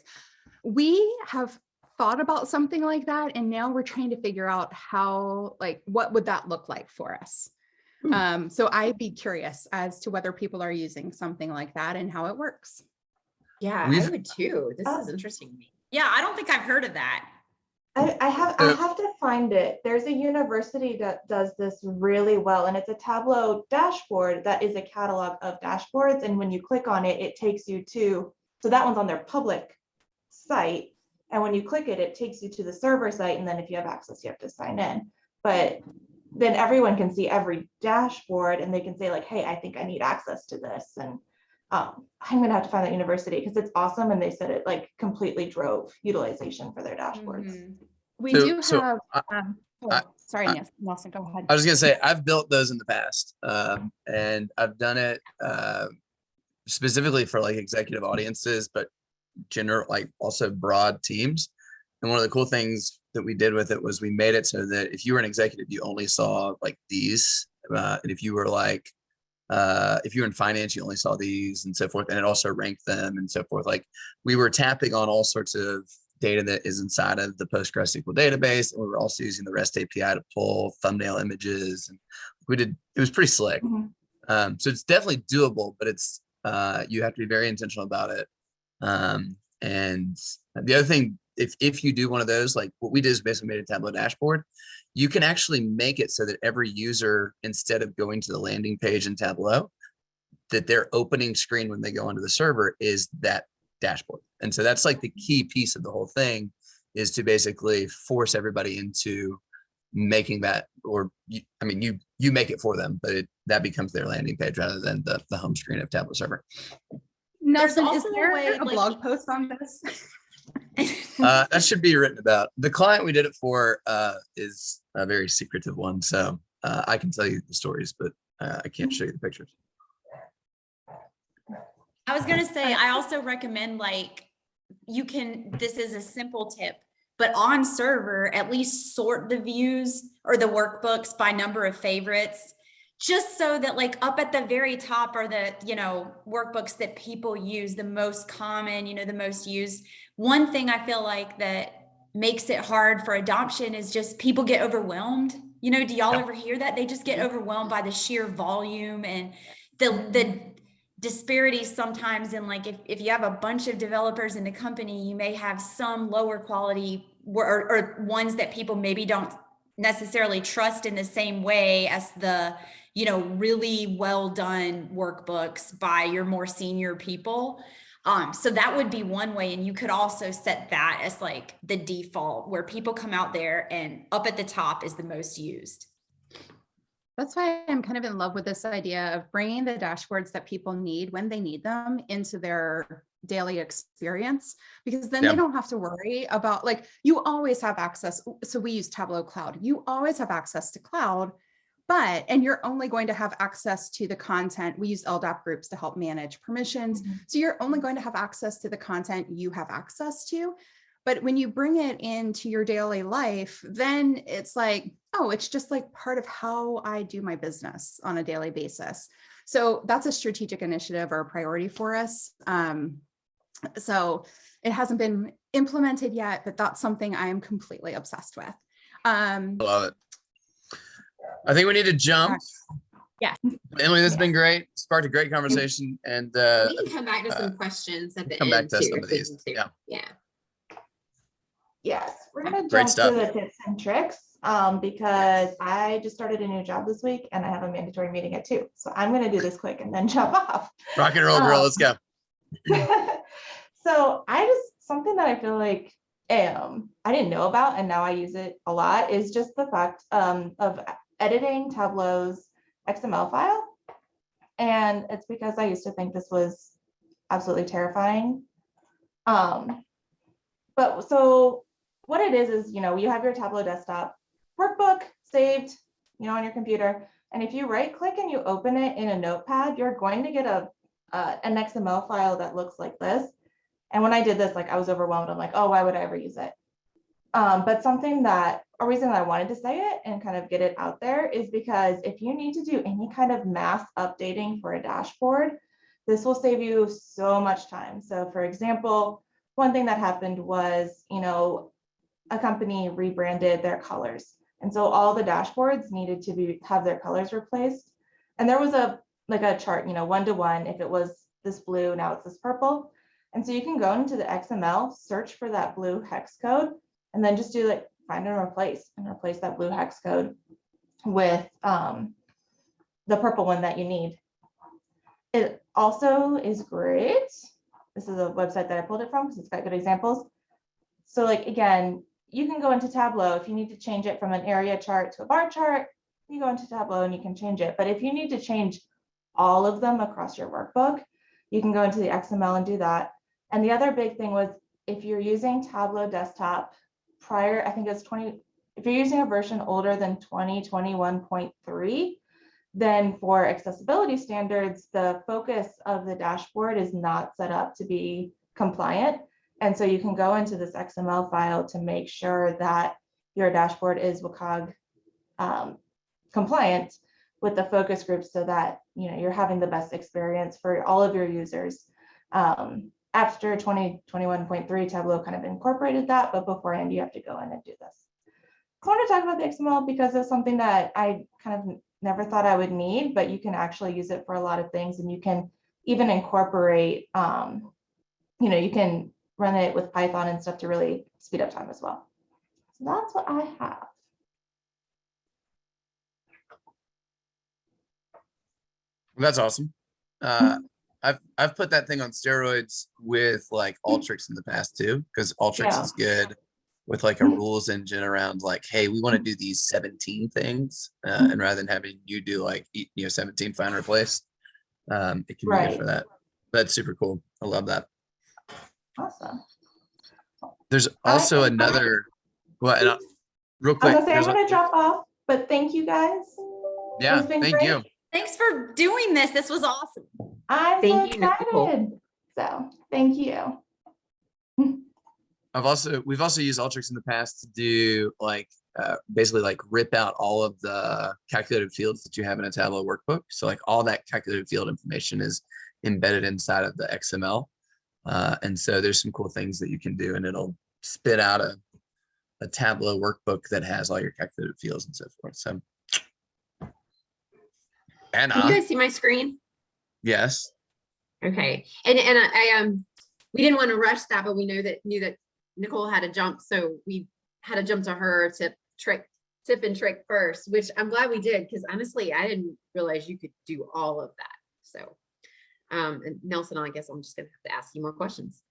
We have thought about something like that. And now we're trying to figure out how, like, what would that look like for us? So I'd be curious as to whether people are using something like that and how it works. Yeah, I would too. This is interesting to me. Yeah, I don't think I've heard of that. I have to find it. There's a university that does this really well, and it's a Tableau dashboard that is a catalog of dashboards. And when you click on it, it takes you to, so that one's on their public site. And when you click it, it takes you to the server site. And then if you have access, you have to sign in. But then everyone can see every dashboard and they can say like, hey, I think I need access to this. And I'm gonna have to find that university because it's awesome. And they said it like completely drove utilization for their dashboards. We do have, sorry, Nelson, go ahead. I was gonna say, I've built those in the past and I've done it specifically for like executive audiences, but general, like also broad teams. And one of the cool things that we did with it was we made it so that if you were an executive, you only saw like these. And if you were like, if you were in finance, you only saw these and so forth. And it also ranked them and so forth. Like we were tapping on all sorts of data that is inside of the PostgreSQL database. And we were also using the REST API to pull thumbnail images. And it was pretty slick. Mhm. So it's definitely doable, but it's, you have to be very intentional about it. And the other thing, if you do one of those, like what we did is basically made a Tableau dashboard. You can actually make it so that every user, instead of going to the landing page in Tableau, that their opening screen when they go onto the server is that dashboard. And so that's like the key piece of the whole thing, is to basically force everybody into making that, or you make it for them, but that becomes their landing page rather than the home screen of Tableau server. Nelson, is also a there way, a like- blog post on this? That should be written about. The client we did it for is a very secretive one, so I can tell you the stories, but I can't show you the pictures. I was gonna say, I also recommend like, this is a simple tip, but on server, at least sort the views or the workbooks by number of favorites, just so that like up at the very top are the, workbooks that people use, the most common, the most used. One thing I feel like that makes it hard for adoption is just people get overwhelmed. Do y'all ever hear that? They just get overwhelmed by the sheer volume and the disparities sometimes in like, if you have a bunch of developers in a company, you may have some lower quality or ones that people maybe don't necessarily trust in the same way as the, really well done workbooks by your more senior people. So that would be one way. And you could also set that as like the default where people come out there and up at the top is the most used. That's why I'm kind of in love with this idea of bringing the dashboards that people need when they need them into their daily experience, because then they don't have to worry about, like, you always have access. So we use Tableau Cloud. You always have access to cloud, and you're only going to have access to the content. We use LDAP groups to help manage permissions. So you're only going to have access to the content you have access to. But when you bring it into your daily life, then it's like, oh, it's just like part of how I do my business on a daily basis. So that's a strategic initiative or a priority for us. So it hasn't been implemented yet, but that's something I am completely obsessed with. I love it. I think we need to jump. Yeah. Emily, this has been great. Sparked a great conversation. And We can come back to some questions at the come end back to too, some of these. Yeah. Yes, we're gonna Great jump stuff. to the tips and tricks because I just started a new job this week and I have a mandatory meeting at 2. So I'm gonna do this quick and then jump off. Rock and roll, girl. Let's go. So something that I feel like I didn't know about and now I use it a lot is just the fact of editing Tableau's XML file. And it's because I used to think this was absolutely terrifying. But so what it is, you have your Tableau desktop workbook saved, on your computer. And if you right click and you open it in a notepad, you're going to get an XML file that looks like this. And when I did this, like I was overwhelmed. I'm like, oh, why would I ever use it? But a reason that I wanted to say it and kind of get it out there is because if you need to do any kind of mass updating for a dashboard, this will save you so much time. So for example, one thing that happened was, a company rebranded their colors. And so all the dashboards needed to have their colors replaced. And there was a chart, 1-to-1, if it was this blue, now it's this purple. And so you can go into the XML, search for that blue hex code, and then just do like find and replace that blue hex code with the purple one that you need. It also is great. This is a website that I pulled it from because it's got good examples. So like, again, you can go into Tableau. If you need to change it from an area chart to a bar chart, you go into Tableau and you can change it. But if you need to change all of them across your workbook, you can go into the XML and do that. And the other big thing was if you're using Tableau Desktop prior, I think it's if you're using a version older than 2021.3, Then for accessibility standards, the focus of the dashboard is not set up to be compliant. And so you can go into this XML file to make sure that your dashboard is WCAG compliant with the focus groups, so that you're having the best experience for all of your users. After 2021.3, Tableau kind of incorporated that, but beforehand you have to go in and do this. I want to talk about the XML because it's something that I kind of never thought I would need, but you can actually use it for a lot of things, and you can even incorporate, you can run it with Python and stuff to really speed up time as well. So that's what I have. That's awesome. I've put that thing on steroids with like Alteryx in the past too, because Alteryx is good with like a rules engine around like, hey, we want to do these 17 things, and rather than having you do like 17 find replace, it can be good for that. That's super cool. I love that. Awesome. There's also another. Well, and real quick, I'm gonna drop off, but thank you guys. Yeah, thank you. Thanks for doing this. This was awesome. I'm so excited. Nicole. So thank you. We've also used Alteryx in the past to do like basically like rip out all of the calculated fields that you have in a Tableau workbook. So like all that calculated field information is embedded inside of the XML. And so there's some cool things that you can do, and it'll spit out a Tableau workbook that has all your calculated fields and so forth. So Anna. Can you guys see my screen? Yes. Okay. And I we didn't want to rush that, but we knew that Nicole had to jump, so we had to jump to her tip and trick first, which I'm glad we did, because honestly, I didn't realize you could do all of that. So and Nelson, I guess I'm just gonna have to ask you more questions.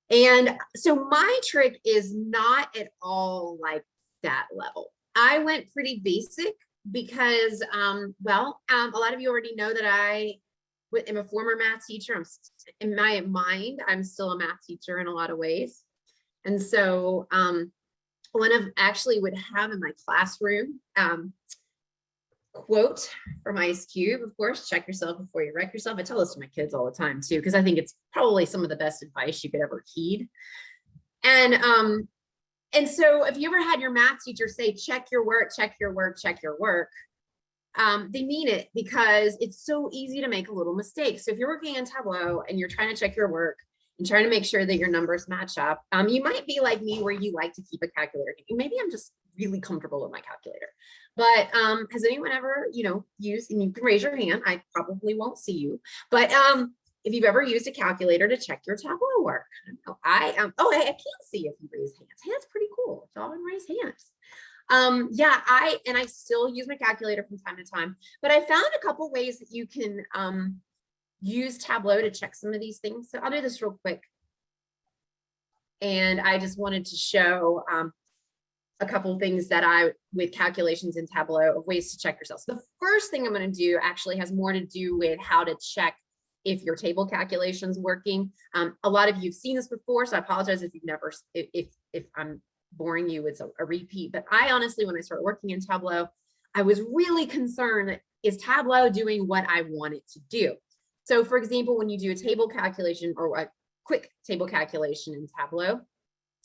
And so my trick is not at all like that level. I went pretty basic because, a lot of you already know that I am a former math teacher. In my mind, I'm still a math teacher in a lot of ways. And so one of actually would have in my classroom, quote from Ice Cube, of course, check yourself before you wreck yourself. I tell this to my kids all the time too, because I think it's probably some of the best advice you could ever heed. And so if you ever had your math teacher say, check your work, check your work, check your work, they mean it, because it's so easy to make a little mistake. So if you're working in Tableau and you're trying to check your work and trying to make sure that your numbers match up, you might be like me, where you like to keep a calculator. Maybe I'm just really comfortable with my calculator. But has anyone ever, used, and you can raise your hand, I probably won't see you, but if you've ever used a calculator to check your Tableau work? I can't see if you raise hands. Hands pretty cool. Y'all can raise hands. I still use my calculator from time to time, but I found a couple ways that you can use Tableau to check some of these things. So I'll do this real quick. And I just wanted to show a couple of things that with calculations in Tableau, of ways to check yourself. So the first thing I'm going to do actually has more to do with how to check if your table calculation is working. A lot of you have seen this before, so I apologize if you've never, if I'm boring you, it's a repeat. But I honestly, when I started working in Tableau, I was really concerned that, is Tableau doing what I want it to do? So for example, when you do a table calculation or a quick table calculation in Tableau,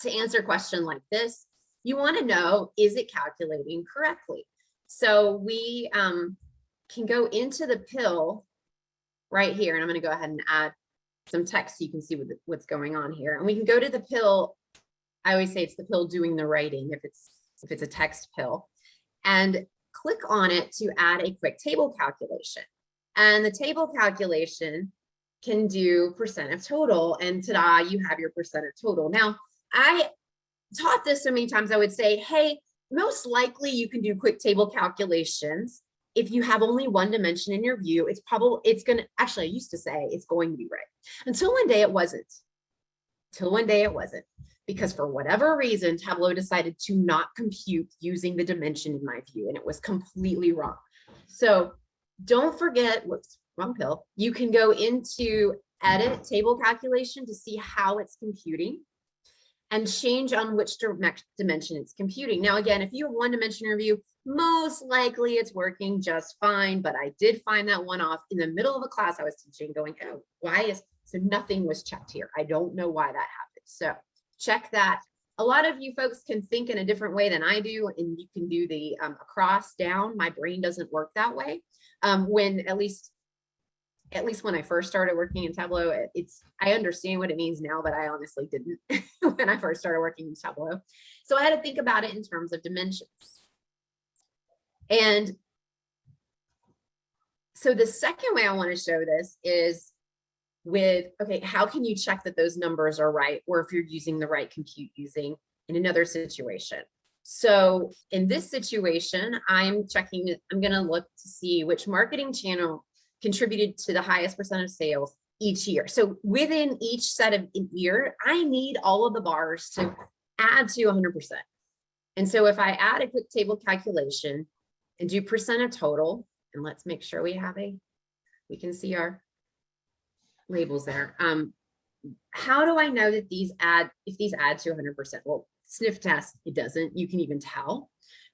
to answer a question like this, you want to know, is it calculating correctly? So we can go into the pill right here, and I'm going to go ahead and add some text so you can see what's going on here. And we can go to the pill. I always say it's the pill doing the writing if it's a text pill, and click on it to add a quick table calculation. And the table calculation can do percent of total, and ta-da, you have your percent of total. Now, I taught this so many times, I would say, hey, most likely you can do quick table calculations if you have only one dimension in your view. I used to say it's going to be right. Until one day it wasn't. Because for whatever reason, Tableau decided to not compute using the dimension in my view, and it was completely wrong. So don't forget, whoops, wrong pill. You can go into edit table calculation to see how it's computing and change on which dimension it's computing. Now, again, if you have one dimension in your view, most likely it's working just fine, but I did find that one off in the middle of a class I was teaching going, oh, so nothing was checked here. I don't know why that happened. So check that. A lot of you folks can think in a different way than I do, and you can do the across down. My brain doesn't work that way. When at least when I first started working in Tableau, I understand what it means now, but I honestly didn't when I first started working in Tableau. So I had to think about it in terms of dimensions. And so the second way I want to show this is with, okay, how can you check that those numbers are right? Or if you're using the right compute using in another situation. So in this situation, I'm going to look to see which marketing channel contributed to the highest percent of sales each year. So within each set of year, I need all of the bars to add to 100%. And so if I add a quick table calculation and do percent of total, and let's make sure we can see our labels there. How do I know that if these add to 100%? Well, sniff test, it doesn't, you can even tell.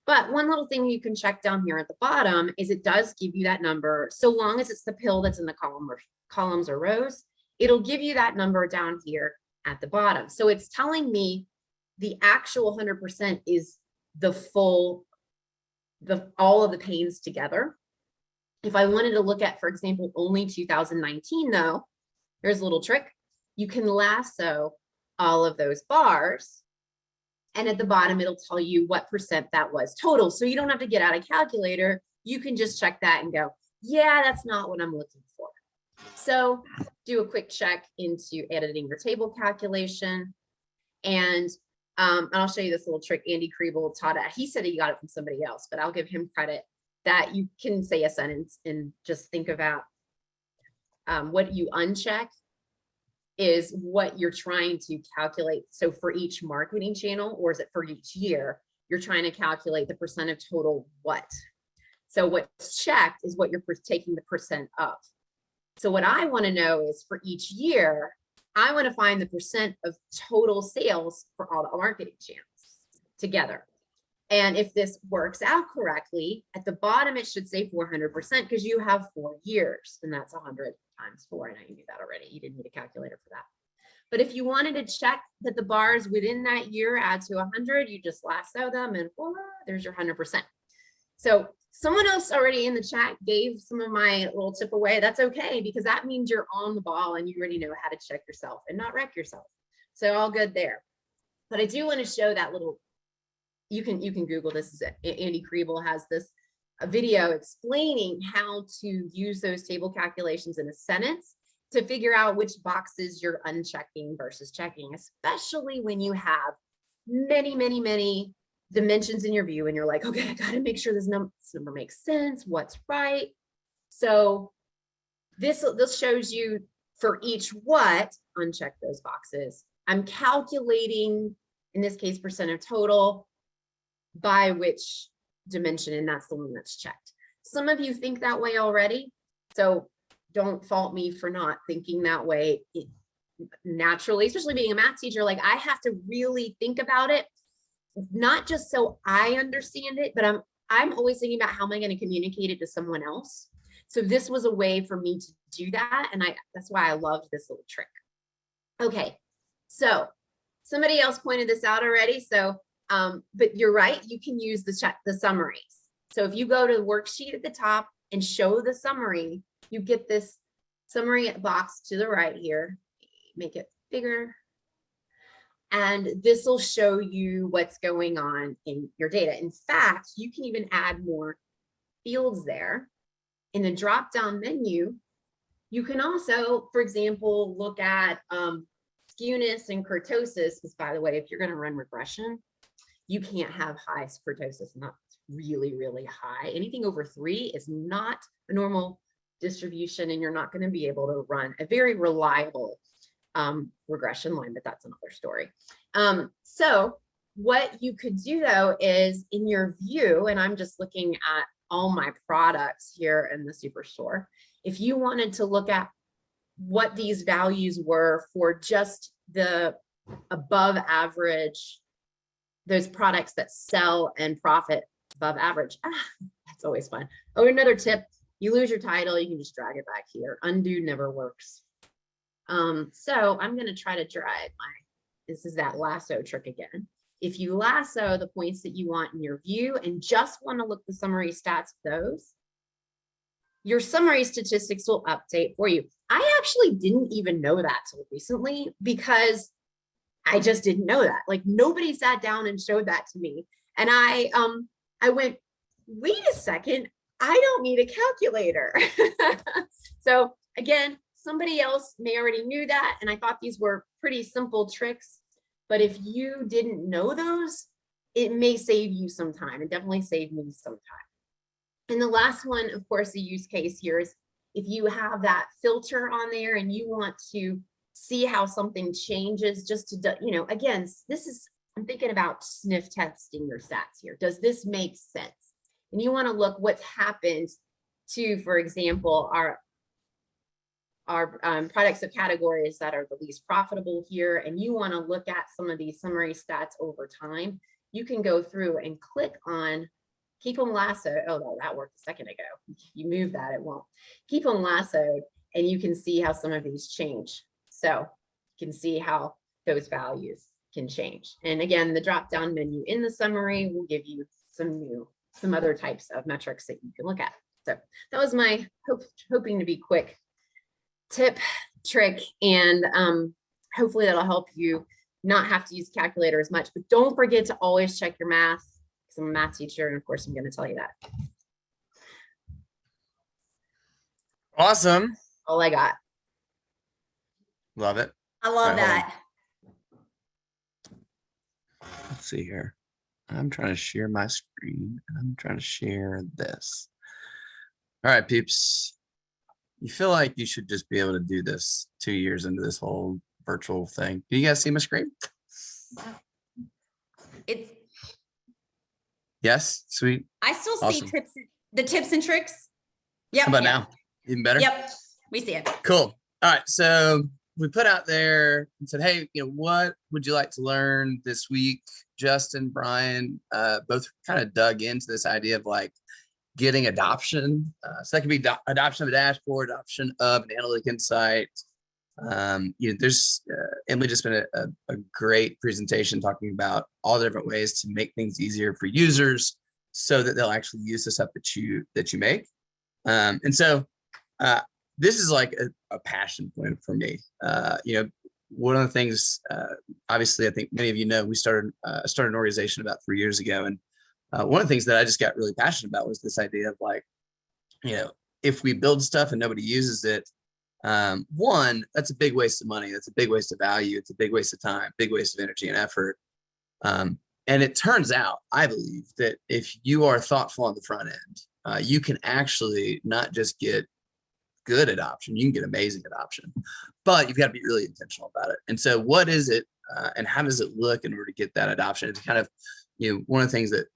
But one little thing you can check down here at the bottom is it does give you that number. So long as it's the pill that's in the columns or rows, it'll give you that number down here at the bottom. So it's telling me the actual 100% is all of the panes together. If I wanted to look at, for example, only 2019 though, there's a little trick. You can lasso all of those bars, and at the bottom, it'll tell you what percent that was total. So you don't have to get out a calculator. You can just check that and go, yeah, that's not what I'm looking for. So do a quick check into editing your table calculation. And I'll show you this little trick Andy Kriebel taught it. He said he got it from somebody else, but I'll give him credit that you can say a sentence and just think about what you uncheck is what you're trying to calculate. So for each marketing channel, or is it for each year, you're trying to calculate the percent of total what? So what's checked is what you're taking the percent of. So what I want to know is for each year, I want to find the percent of total sales for all the marketing channels together. And if this works out correctly, at the bottom, it should say 400% because you have 4 years, and that's 100 times 4. I know you knew that already. You didn't need a calculator for that. But if you wanted to check that the bars within that year add to 100, you just lasso them and voila, there's your 100%. So someone else already in the chat gave some of my little tip away. That's okay, because that means you're on the ball and you already know how to check yourself and not wreck yourself. So all good there. But I do want to show that little, you can Google this. Andy Kriebel has this video explaining how to use those table calculations in a sentence to figure out which boxes you're unchecking versus checking, especially when you have many, many, many dimensions in your view and you're like, okay, I got to make sure this number makes sense. What's right? So this shows you for each what, uncheck those boxes. I'm calculating, in this case, percent of total by which dimension, and that's the one that's checked. Some of you think that way already, so don't fault me for not thinking that way naturally, especially being a math teacher. Like, I have to really think about it, not just so I understand it, but I'm always thinking about how am I going to communicate it to someone else. So this was a way for me to do that, and that's why I loved this little trick. Okay, so somebody else pointed this out already. So but you're right, you can use the summaries. So if you go to the worksheet at the top and show the summary, you get this summary box to the right here. Make it bigger. And this will show you what's going on in your data. In fact, you can even add more fields there. In the drop-down menu, you can also, for example, look at skewness and kurtosis, because by the way, if you're going to run regression, you can't have high kurtosis, not really, really high. Anything over 3 is not a normal distribution, and you're not going to be able to run a very reliable regression line, but that's another story. So what you could do though is in your view, and I'm just looking at all my products here in the Superstore. If you wanted to look at what these values were for just the above average, those products that sell and profit above average. That's always fun. Oh, another tip, you lose your title, you can just drag it back here. Undo never works. So I'm going to try to drag this is that lasso trick again. If you lasso the points that you want in your view and just want to look the summary stats of those, your summary statistics will update for you. I actually didn't even know that till recently because I just didn't know that. Like nobody sat down and showed that to me. And I went, wait a second, I don't need a calculator. So again, somebody else may already knew that. And I thought these were pretty simple tricks, but if you didn't know those, it may save you some time. It definitely saved me some time. And the last one, of course, the use case here is if you have that filter on there and you want to see how something changes just to, again, I'm thinking about sniff testing your stats here. Does this make sense? And you want to look what's happened to, for example, our products of categories that are the least profitable here. And you want to look at some of these summary stats over time. You can go through and click on keep them lassoed. Oh, no, that worked a second ago. If you move that, it won't. Keep them lassoed, and you can see how some of these change. So you can see how those values can change. And again, the drop-down menu in the summary will give you some other types of metrics that you can look at. So that was my hoping to be quick tip, trick, and hopefully that'll help you not have to use calculator as much. But don't forget to always check your math. I'm a math teacher, and of course I'm going to tell you that. Awesome. All I got. Love it. I love that. Let's see here. I'm trying to share my screen, and I'm trying to share this. All right, peeps. You feel like you should just be able to do this 2 years into this whole virtual thing. Do you guys see my screen? It's Yes, sweet. I still Awesome. see the tips and tricks. Yep. How about now? Even better? Yep. We see it. Cool. All right. So we put out there and said, hey, what would you like to learn this week? Justin, Brian, both kind of dug into this idea of like getting adoption. So that could be adoption of a dashboard, adoption of an analytic insight. There's Emily just been a great presentation talking about all the different ways to make things easier for users so that they'll actually use the stuff that you make. And so this is like a passion point for me. One of the things, obviously, I think many of you know, we started an organization about 3 years ago. And one of the things that I just got really passionate about was this idea of like, if we build stuff and nobody uses it, one, that's a big waste of money. That's a big waste of value. It's a big waste of time, big waste of energy and effort. And it turns out, I believe, that if you are thoughtful on the front end, you can actually not just get good adoption, you can get amazing adoption, but you've got to be really intentional about it. And so what is it and how does it look in order to get that adoption? It's kind of, one of the things that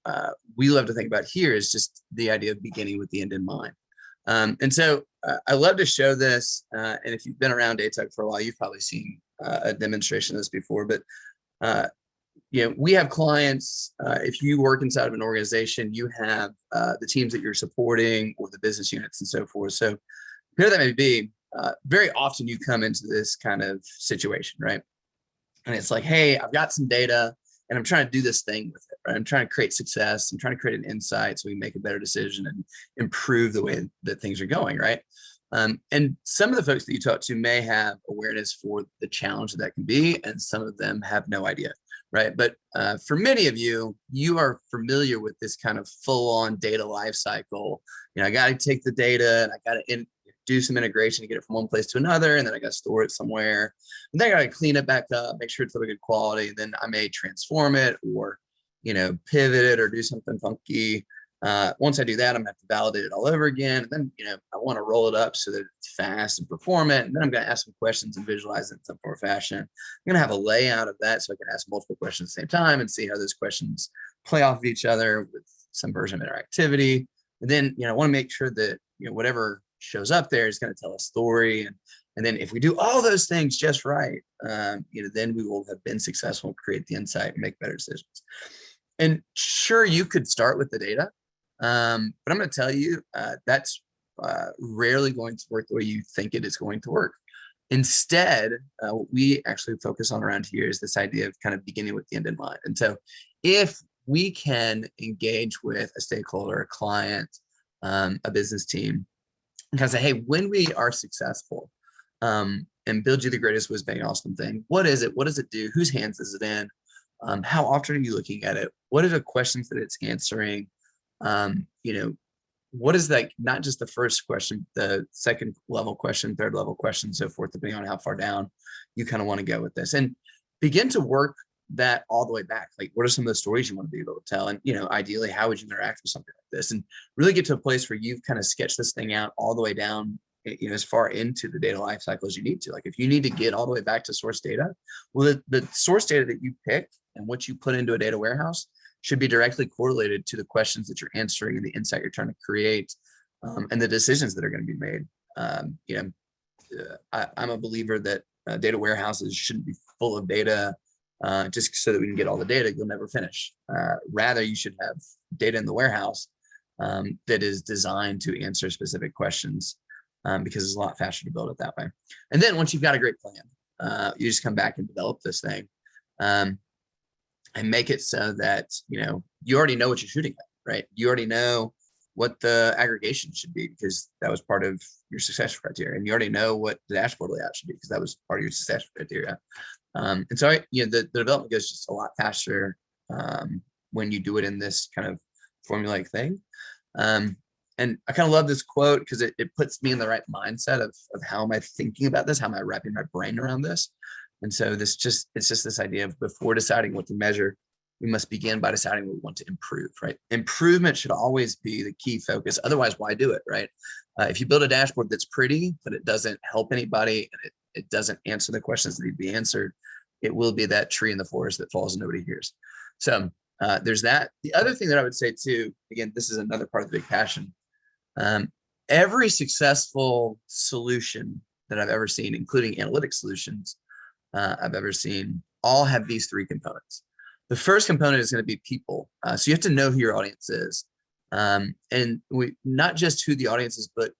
we love to think about here is just the idea of beginning with the end in mind. And so I love to show this. And if you've been around Daytug for a while, you've probably seen a demonstration of this before. But we have clients. If you work inside of an organization, you have the teams that you're supporting or the business units and so forth. So here that may be, very often you come into this kind of situation, right? And it's like, hey, I've got some data and I'm trying to do this thing with it, right? I'm trying to create success. I'm trying to create an insight so we make a better decision and improve the way that things are going, right? And some of the folks that you talk to may have awareness for the challenge that can be, and some of them have no idea, right? But for many of you, you are familiar with this kind of full-on data lifecycle. I got to take the data and I got to do some integration to get it from one place to another, and then I got to store it somewhere, and then I got to clean it back up, make sure it's of a good quality. Then I may transform it or, pivot it or do something funky. Once I do that, I'm gonna have to validate it all over again. And then, I want to roll it up so that it's fast and performant. And then I'm going to ask some questions and visualize it in some form or fashion. I'm going to have a layout of that so I can ask multiple questions at the same time and see how those questions play off of each other with some version of interactivity. And then, I want to make sure that, whatever shows up there is going to tell a story. And then if we do all those things just right, then we will have been successful, create the insight and make better decisions. And sure, you could start with the data, but I'm going to tell you that's rarely going to work the way you think it is going to work. Instead, what we actually focus on around here is this idea of kind of beginning with the end in mind. And so if we can engage with a stakeholder, a client, a business team, and kind of say, hey, when we are successful and build you the greatest whiz bang awesome thing, what is it? What does it do? Whose hands is it in? How often are you looking at it? What are the questions that it's answering? You know, what is that, not just the first question, the second level question, third level question, so forth, depending on how far down you kind of want to go with this, and begin to work that all the way back. Like, what are some of the stories you want to be able to tell? And, you know, ideally, how would you interact with something like this? And really get to a place where you've kind of sketched this thing out all the way down, you know, as far into the data lifecycle as you need to. Like, if you need to get all the way back to source data, well, the source data that you pick and what you put into a data warehouse should be directly correlated to the questions that you're answering and the insight you're trying to create, and the decisions that are going to be made. You know, I'm a believer that data warehouses shouldn't be full of data just so that we can get all the data. You'll never finish. Rather, you should have data in the warehouse that is designed to answer specific questions, because it's a lot faster to build it that way. And then once you've got a great plan, you just come back and develop this thing. And make it so that, you know, you already know what you're shooting at, right? You already know what the aggregation should be, because that was part of your success criteria. And you already know what the dashboard layout should be, because that was part of your success criteria. And so, you know, the development goes just a lot faster when you do it in this kind of formulaic thing. And I kind of love this quote because it puts me in the right mindset of how am I thinking about this? How am I wrapping my brain around this? And so it's just this idea of, before deciding what to measure, we must begin by deciding what we want to improve, right? Improvement should always be the key focus. Otherwise, why do it, right? If you build a dashboard that's pretty, but it doesn't help anybody, and it doesn't answer the questions that need to be answered, it will be that tree in the forest that falls and nobody hears. So there's that. The other thing that I would say too, again, this is another part of the big passion. Every successful solution that I've ever seen, including analytic solutions, I've ever seen, all have these three components. The first component is going to be people. So you have to know who your audience is. And not just who the audience is, but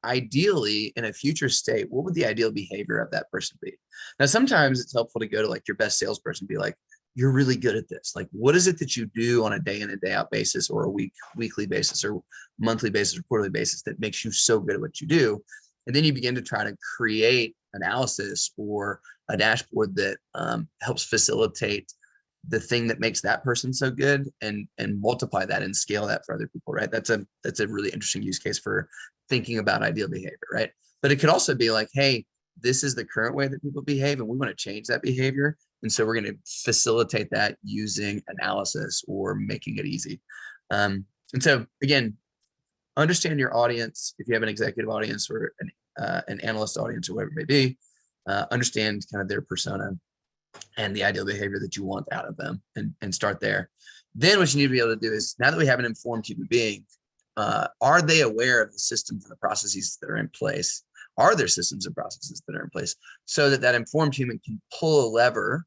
ideally in a future state, what would the ideal behavior of that person be? Now, sometimes it's helpful to go to like your best salesperson and be like, you're really good at this. Like, what is it that you do on a day in and day out basis, or a weekly basis, or monthly basis, or quarterly basis that makes you so good at what you do? And then you begin to try to create analysis or a dashboard that helps facilitate the thing that makes that person so good, and multiply that and scale that for other people, right? That's a really interesting use case for thinking about ideal behavior, right? But it could also be like, hey, this is the current way that people behave, and we want to change that behavior. And so we're going to facilitate that using analysis or making it easy. And so again, understand your audience. If you have an executive audience or an analyst audience or whatever it may be, understand kind of their persona and the ideal behavior that you want out of them, and start there. Then what you need to be able to do is, now that we have an informed human being, are they aware of the systems and the processes that are in place? Are there systems and processes that are in place so that that informed human can pull a lever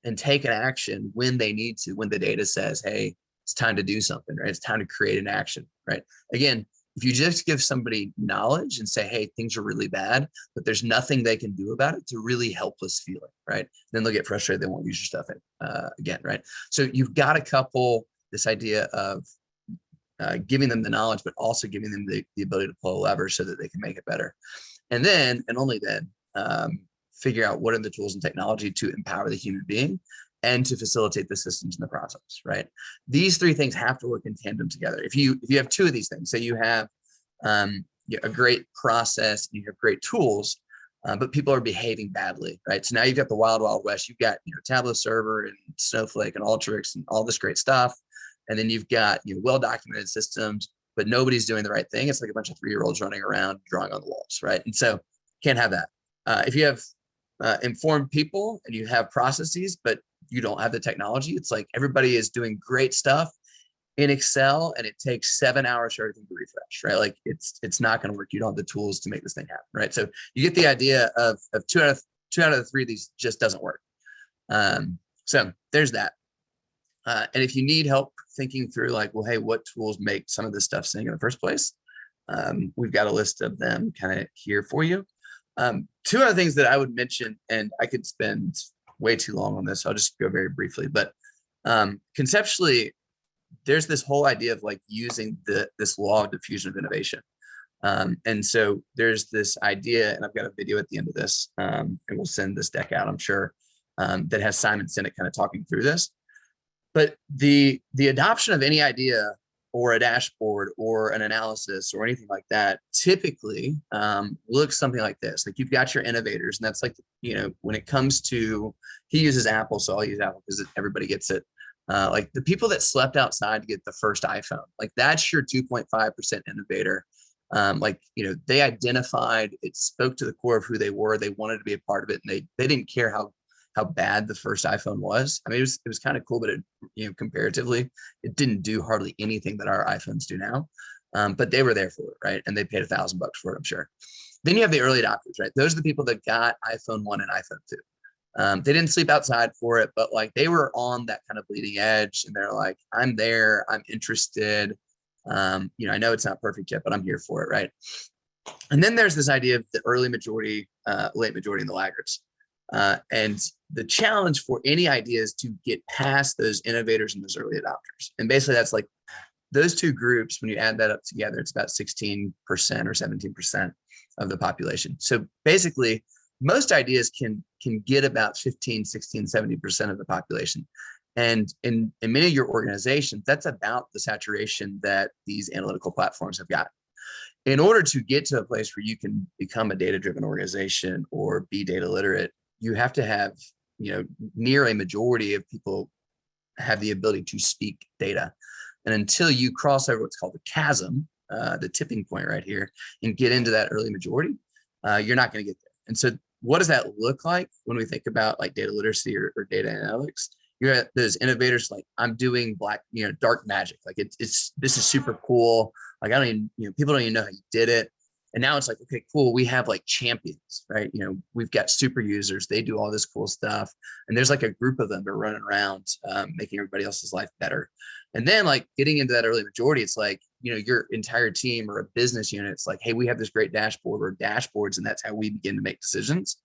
and take an action when they need to, when the data says, hey, it's time to do something, right? It's time to create an action, right? Again, if you just give somebody knowledge and say, hey, things are really bad, but there's nothing they can do about it, it's a really helpless feeling, right? Then they'll get frustrated. They won't use your stuff again, right? So you've got to couple this idea of giving them the knowledge, but also giving them the ability to pull a lever so that they can make it better. And then, and only then, figure out what are the tools and technology to empower the human being and to facilitate the systems in the process, right? These three things have to work in tandem together. If you have two of these things, say you have a great process, you have great tools, but people are behaving badly, right? So now you've got the wild, wild west. You've got Tableau server and Snowflake and Alteryx and all this great stuff. And then you've got well-documented systems, but nobody's doing the right thing. It's like a bunch of 3-year-olds running around drawing on the walls, right? And so can't have that. If you have informed people and you have processes, but you don't have the technology, it's like everybody is doing great stuff in Excel and it takes 7 hours for everything to refresh, right? Like it's not going to work. You don't have the tools to make this thing happen, right? So you get the idea of two out of the three of these just doesn't work. So there's that. And if you need help thinking through like, well, hey, what tools make some of this stuff sing in the first place? We've got a list of them kind of here for you. Two other things that I would mention, and I could spend way too long on this, so I'll just go very briefly, but conceptually, there's this whole idea of like using this law of diffusion of innovation. And so there's this idea, and I've got a video at the end of this, and we'll send this deck out, I'm sure, that has Simon Sinek kind of talking through this. But the adoption of any idea or a dashboard or an analysis or anything like that typically looks something like this. Like you've got your innovators, and that's like, when it comes to, he uses Apple, so I'll use Apple because everybody gets it. Like the people that slept outside to get the first iPhone, like that's your 2.5% innovator. They identified, it spoke to the core of who they were. They wanted to be a part of it, and they didn't care how bad the first iPhone was. I mean, it was kind of cool, but it, comparatively, it didn't do hardly anything that our iPhones do now. But they were there for it, right? And they paid $1,000 for it, I'm sure. Then you have the early adopters, right? Those are the people that got iPhone 1 and iPhone 2. They didn't sleep outside for it, but like they were on that kind of bleeding edge, and they're like, I'm there, I'm interested. I know it's not perfect yet, but I'm here for it, right? And then there's this idea of the early majority, late majority, and the laggards. And the challenge for any idea is to get past those innovators and those early adopters. And basically that's like those two groups, when you add that up together, it's about 16% or 17% of the population. So basically most ideas can get about 15, 16, 70% of the population. And in many of your organizations, that's about the saturation that these analytical platforms have got. In order to get to a place where you can become a data-driven organization or be data literate, you have to have, near a majority of people have the ability to speak data. And until you cross over what's called the chasm, the tipping point right here, and get into that early majority, you're not going to get there. And so what does that look like when we think about like data literacy or data analytics? You're at those innovators like, I'm doing dark magic. Like this is super cool. Like I don't even, people don't even know how you did it. And now it's like, okay, cool. We have like champions, right? We've got super users. They do all this cool stuff. And there's like a group of them that are running around, making everybody else's life better. And then like getting into that early majority, it's like, your entire team or a business unit, it's like, hey, we have this great dashboard or dashboards, and that's how we begin to make decisions.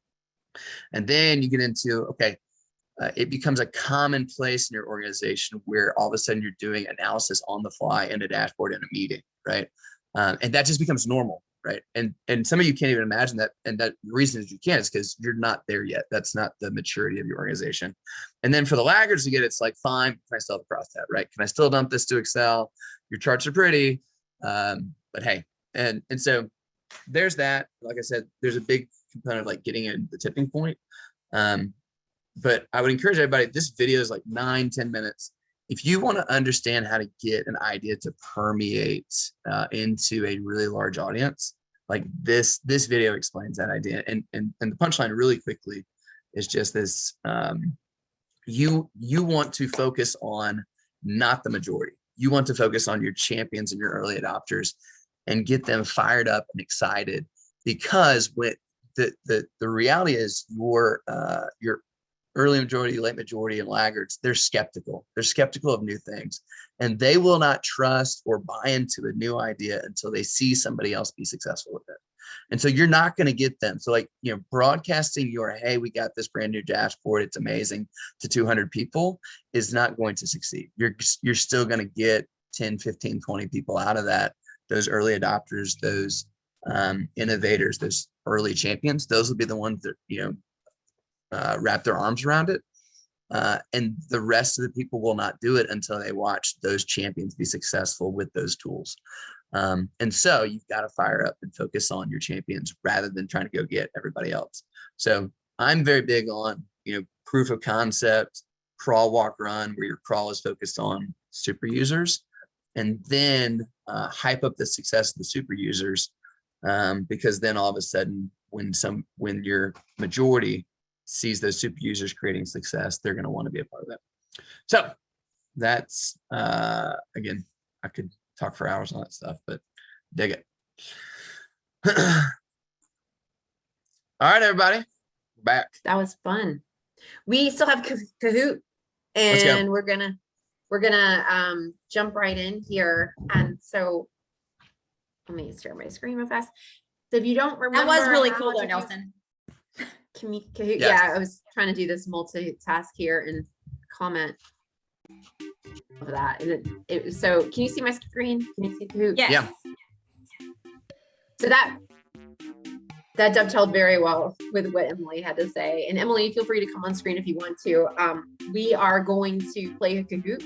And then you get into, okay, it becomes a common place in your organization where all of a sudden you're doing analysis on the fly in a dashboard in a meeting, right? And that just becomes normal, right? And some of you can't even imagine that. And that the reason is you can't is because you're not there yet. That's not the maturity of your organization. And then for the laggards to get, it's like, fine, can I still have a cross tab, right? Can I still dump this to Excel? Your charts are pretty, but hey, and so there's that. Like I said, there's a big component of like getting in the tipping point. But I would encourage everybody, this video is like 9-10 minutes. If you want to understand how to get an idea to permeate into a really large audience, like this video explains that idea. And the punchline really quickly is just this, you want to focus on not the majority. You want to focus on your champions and your early adopters and get them fired up and excited, because when the reality is your early majority, late majority, and laggards, they're skeptical. They're skeptical of new things, and they will not trust or buy into a new idea until they see somebody else be successful with it. And so you're not going to get them. So like, broadcasting your, hey, we got this brand new dashboard, it's amazing, to 200 people is not going to succeed. You're still going to get 10, 15, 20 people out of that. Those early adopters, those innovators, those early champions, those will be the ones that, wrap their arms around it. And the rest of the people will not do it until they watch those champions be successful with those tools. And so you've got to fire up and focus on your champions rather than trying to go get everybody else. So I'm very big on, proof of concept, crawl, walk, run, where your crawl is focused on super users, and then hype up the success of the super users. Because then all of a sudden, when your majority sees those super users creating success, they're going to want to be a part of that. So that's, again, I could talk for hours on that stuff, but dig it. All right, everybody, we're back. That was fun. We still have Kahoot, Let's go. and we're gonna we're gonna jump right in here. And so let me share my screen real fast. So if you don't remember, That was really how cool though, to do Nelson. Kahoot, Yes. yeah, I was trying to do this multitask here and comment of that. And so can you see my screen? Can you see Kahoot? Yes. Yeah. So that dovetailed very well with what Emily had to say. And Emily, feel free to come on screen if you want to. We are going to play a Kahoot.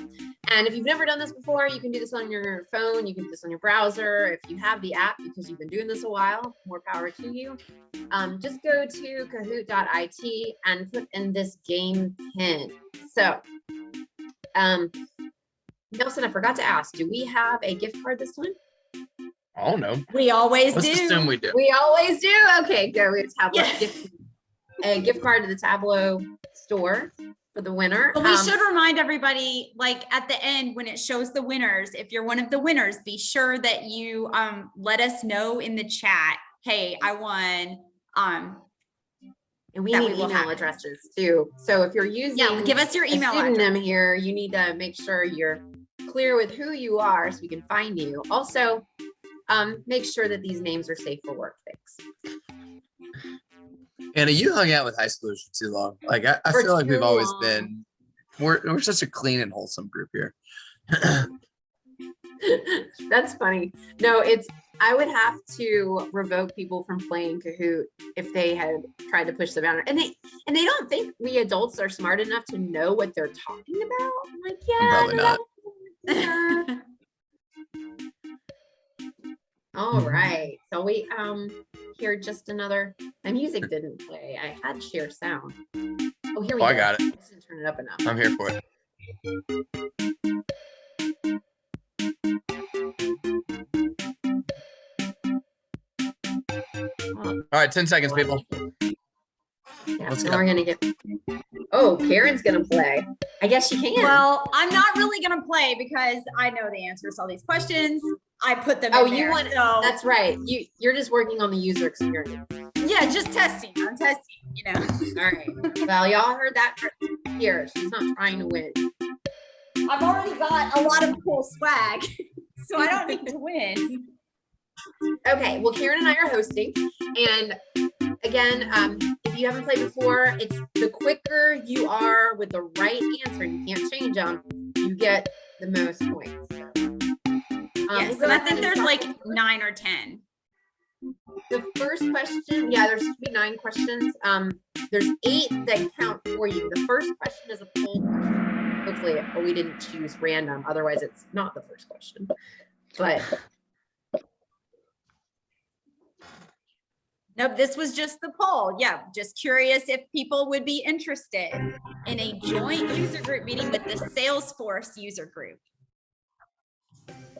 And if you've never done this before, you can do this on your phone. You can do this on your browser. If you have the app, because you've been doing this a while, more power to you. Just go to kahoot.it and put in this game pin. So, Nelson, I forgot to ask, do we have a gift card this time? Oh no. We always Let's do. assume we do. We always do. Okay, go. We have Tableau Yes. a gift card to the Tableau store for the winner. But we should remind everybody, like at the end when it shows the winners, if you're one of the winners, be sure that you let us know in the chat, hey, I won. And we that need we will email have. addresses too. So if you're using Yeah, give us your a email pseudonym address. here, you need to make sure you're clear with who you are so we can find you. Also, make sure that these names are safe for workfix. Anna, you hung out with high schoolers for too long. Like I For feel like we've too always long. been. We're such a clean and wholesome group here. That's funny. No, I would have to revoke people from playing Kahoot if they had tried to push the boundary. And they don't think we adults are smart enough to know what they're talking about. I'm like, yeah, Probably not. yeah. All right. So we hear just another. My music didn't play. I had share sound. Oh, here we go. I got it. I just didn't turn it up enough. I'm here for it. All right, 10 seconds, people. Yeah, Let's now go. we're gonna get. Oh, Karen's gonna play. I guess she can. Well, I'm not really gonna play because I know the answers to all these questions. I put them Oh, in you there. want? So That's right. You're just working on the user experience. yeah, just testing. I'm testing, you know. All right. Well, y'all heard that here. She's not trying to win. I've already got a lot of cool swag, so I don't need to win. Okay. Well, Karen and I are hosting, and again, if you haven't played before, it's the quicker you are with the right answer. You can't change them. You get the most points. Yes, we'll and I go think ahead there's and like start. 9 or 10. The first question, yeah, there should be 9 questions. There's 8 that count for you. The first question is a poll question. Hopefully, we didn't choose random. Otherwise, it's not the first question. But Nope, this was just the poll. Yeah, just curious if people would be interested in a joint user group meeting with the Salesforce user group.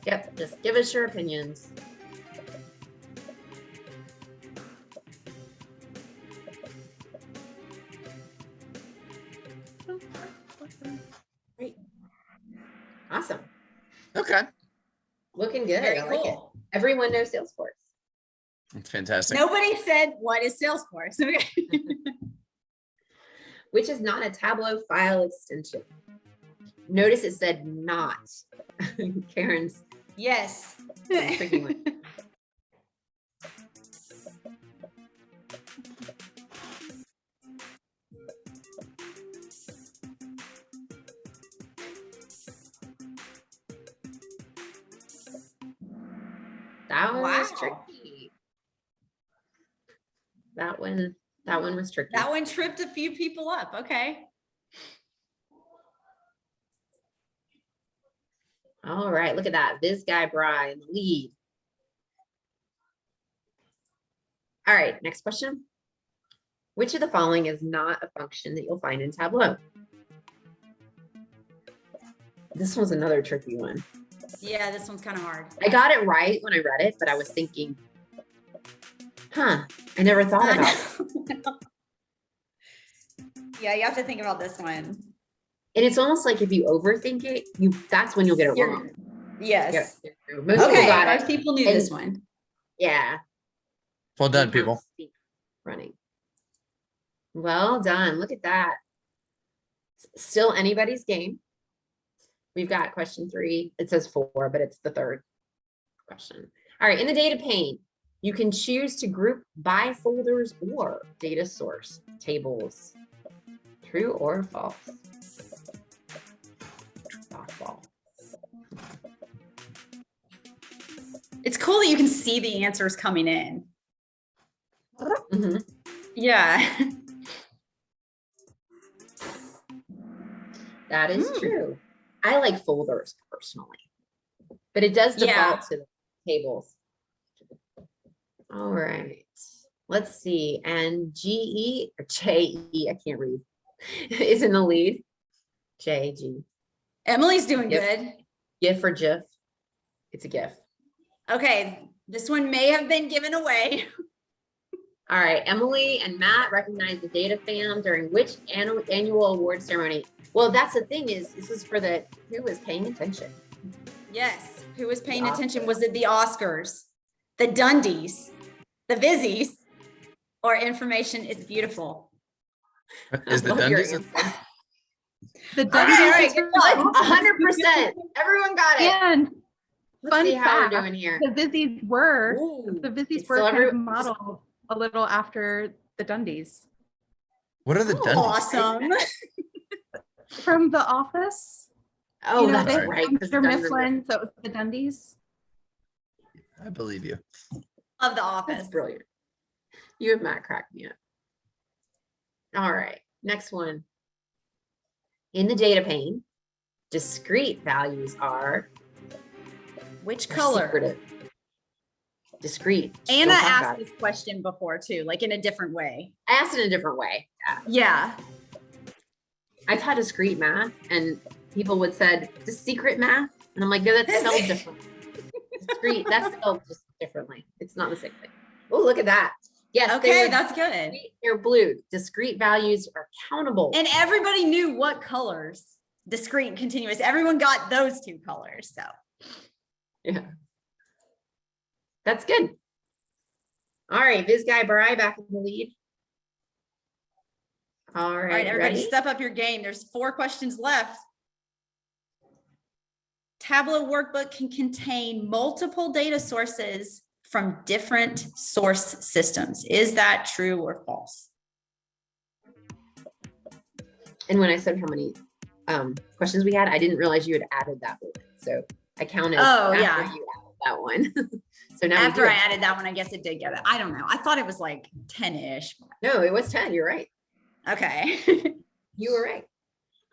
yep, just give us your opinions. Great. Awesome. Okay. Looking good. Very I like it. cool. Everyone knows Salesforce. That's fantastic. Nobody said, what is Salesforce? Okay. Which is not a Tableau file extension. Notice it said not. Karen's Yes. tricky one. That one was Wow. tricky. That one was tricky. That one tripped a few people up. Okay. All right, look at that. This guy, Bry, in the lead. All right, next question. Which of the following is not a function that you'll find in Tableau? This was another tricky one. Yeah, this one's kind of hard. I got it right when I read it, but I was thinking, I never thought about it. Yeah, you have to think about this one. And it's almost like if you overthink it, that's when you'll get it You're- wrong. Yes. Most people Okay, got most it. people knew And- this one. Yeah. Well done, people. Running. Well done. Look at that. Still anybody's game. We've got question 3. It says 4, but it's the 3rd question. All right, in the data pane, you can choose to group by folders or data source tables. True or false? Softball. It's cool that you can see the answers coming in. Mhm. Yeah. That is true. I like folders personally, but it does default Yeah. to the tables. All right, let's see. And GE or JE, I can't read, is in the lead. JG. Emily's doing Yep. good. GIF or GIF? It's a GIF. Okay, this one may have been given away. All right, Emily and Matt recognize the data fam during which annual award ceremony? Well, that's the thing is, this is for the who is paying attention. Yes. Who was paying The attention? Was it the Oscars, the Dundies, the Vizzies, or Information is Beautiful? Is the Love your Dundies? answer. The All right, Dundies good Like job. 100%. Everyone got it. and Let's fun see how we're fact, doing here. the Vizzies were Ooh, the Vizzies it's were still kind of every- modeled a little after the Dundies What are the Dundies? Awesome. from The Office. Oh, You know, that's they had right. 'cause Mr. Dunn- Mifflin, so it was the Dundies. I believe you. Of The That's Office. brilliant. You and Matt cracked me up. All right, next one. In the data pane, discrete values are Which or color? secretive. Discrete. Anna We'll talk asked about it. this question before too, like in a different way. I asked it in a different way. Yeah. Yeah. I taught discrete math and people would said, the secret math? And I'm like, no, that's spelled different. Discrete, that's spelled just differently. It's not the same thing. Oh, look at that. Yes. Okay, that's good. They're blue. Discrete values are countable. And everybody knew what colors, discrete and continuous. Everyone got those 2 colors. So Yeah. That's good. All right, Viz Guy Barai back in the lead. All right, all right, everybody ready? step up your game. There's 4 questions left. Tableau workbook can contain multiple data sources from different source systems. Is that true or false? And when I said how many questions we had, I didn't realize you had added that one. So I counted Oh, after yeah. you added that one. So now we After do I it. added that one, I guess it did get it. I don't know. I thought it was like 10-ish. No, it was 10. You're right. Okay. You were right.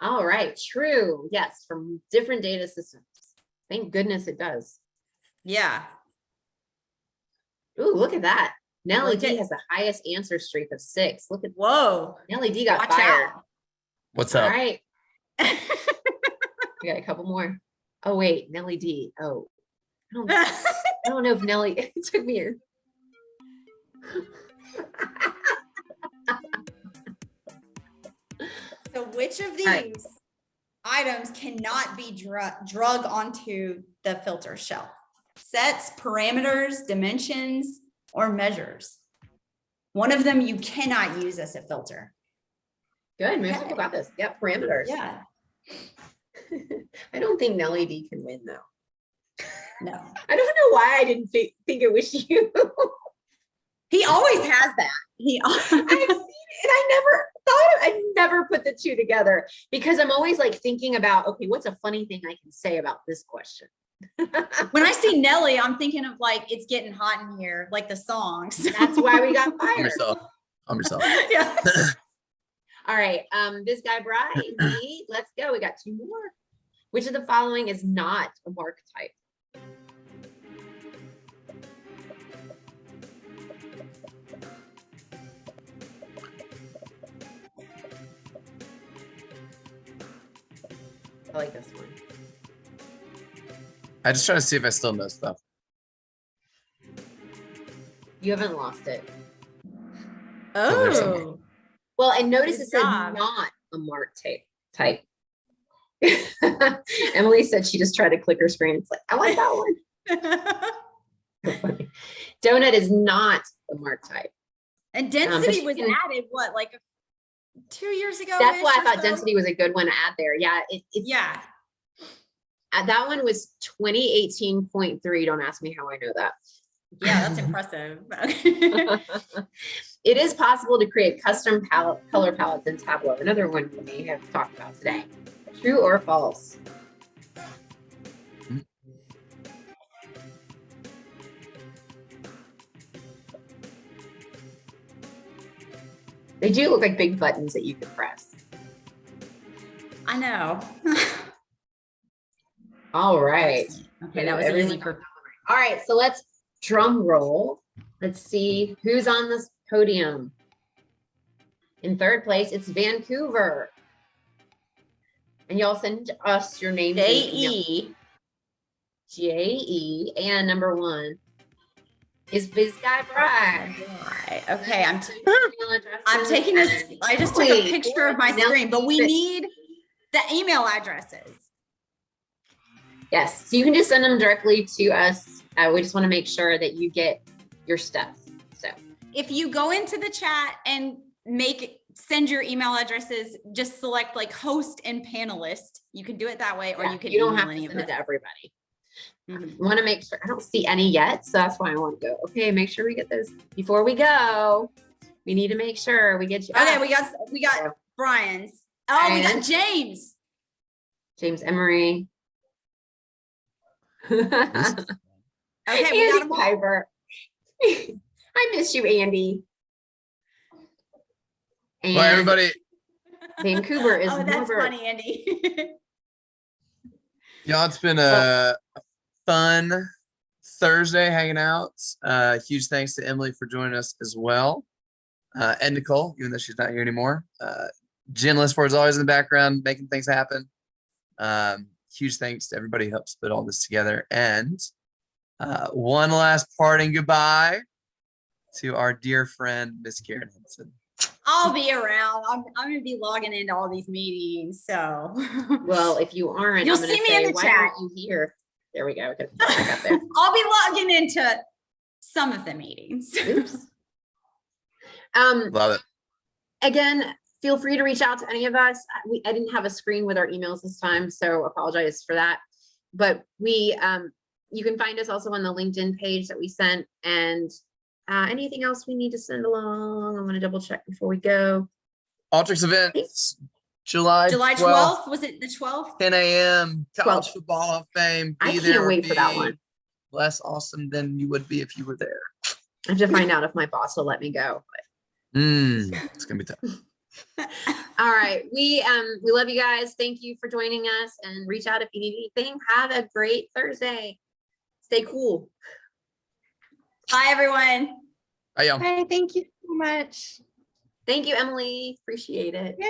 All right, true. Yes, from different data systems. Thank goodness it does. Yeah. Ooh, look at that. Nellie Look D at- has the highest answer streak of 6. Look at Whoa. Nellie D got Watch fired. out. What's All up? right, we got a couple more. Oh wait, Nellie D. Oh, I don't know if Nellie. It took me here. So which of these right. items cannot be drug onto the filter shelf? Sets, parameters, dimensions, or measures? One of them you cannot use as a filter. Good, most Okay. people got this. Yep, parameters. Yeah. I don't think Nellie D can win though. No. I don't know why I didn't think it was you. He always has that. I've seen it and I never put the 2 together because I'm always like thinking about, okay, what's a funny thing I can say about this question? When I see Nelly, I'm thinking of like, it's getting hot in here, like the songs. That's why we got I'm fired. yourself. I'm yourself. Yeah. All right, this guy Brian, let's go. We got 2 more. Which of the following is not a mark type? I like this one. I just try to see if I still know stuff. You haven't lost it. there's some- Oh. Well, and notice Good it said job. not a mark type. Emily said she just tried to click her screen. It's like, I like that one. So funny. Donut is not a mark type. And but density you was can- added, what, like 2 years ago? That's why I thought density was a good one to add there. Yeah, it's Yeah. That one was 2018.3. Don't ask me how I know that. Yeah, that's impressive. It is possible to create custom color palettes in Tableau. Another one we have talked about today. True or false? They do look like big buttons that you can press. I know. All right. Okay, that was Everyone- easy for. All right, so let's drum roll. Let's see who's on this podium. In third place, it's Vancouver. And y'all send us your names. J-E. J-E. And number one is Biz Guy Bride. Right. Okay, I'm taking this. I just took a picture of my screen, but we need the email addresses. Yes, so you can just send them directly to us. We just want to make sure that you get your stuff. So If you go into the chat and send your email addresses, just select like host and panelist. You can do it that way, or yeah, you can you don't email have to any of send it us. to everybody. Mhm. Want to make sure. I don't see any yet, so that's why I want to go. Okay, make sure we get those before we go. We need to make sure we get you. Okay, we got Brian's. Oh, we got Brian. James. James Emery. Okay, we got Andy them all. Piper. I miss you, Andy. And Well, everybody, Vancouver is Oh, that's Norbert. funny, Andy. y'all, it's been a fun Thursday hanging out. Huge thanks to Emily for joining us as well. And Nicole, even though she's not here anymore. Jen Lisford is always in the background making things happen. Huge thanks to everybody who helps put all this together. And one last parting goodbye to our dear friend, Miss Karen Henson. I'll be around. I'm gonna be logging into all these meetings. So Well, if you aren't, You'll I'm gonna see me say, in the why chat. aren't you here? There we go. Okay, back up there. I'll be logging into some of the meetings. Oops. Love it. Again, feel free to reach out to any of us. I didn't have a screen with our emails this time, so apologize for that. But you can find us also on the LinkedIn page that we sent, and anything else we need to send along. I'm going to double check before we go. Alteryx events, July July 12th, was it the 12th? 10 a.m. College 12th. Football Hall of Fame. I Be can't there or wait for that be one. Less awesome than you would be if you were there. I have to find out if my boss will let me go. It's gonna be tough. All right. We love you guys. Thank you for joining us, and reach out if you need anything. Have a great Thursday. Stay cool. Bye, everyone. Bye, y'all. Hi, thank you so much. Thank you, Emily. Appreciate it. Yeah.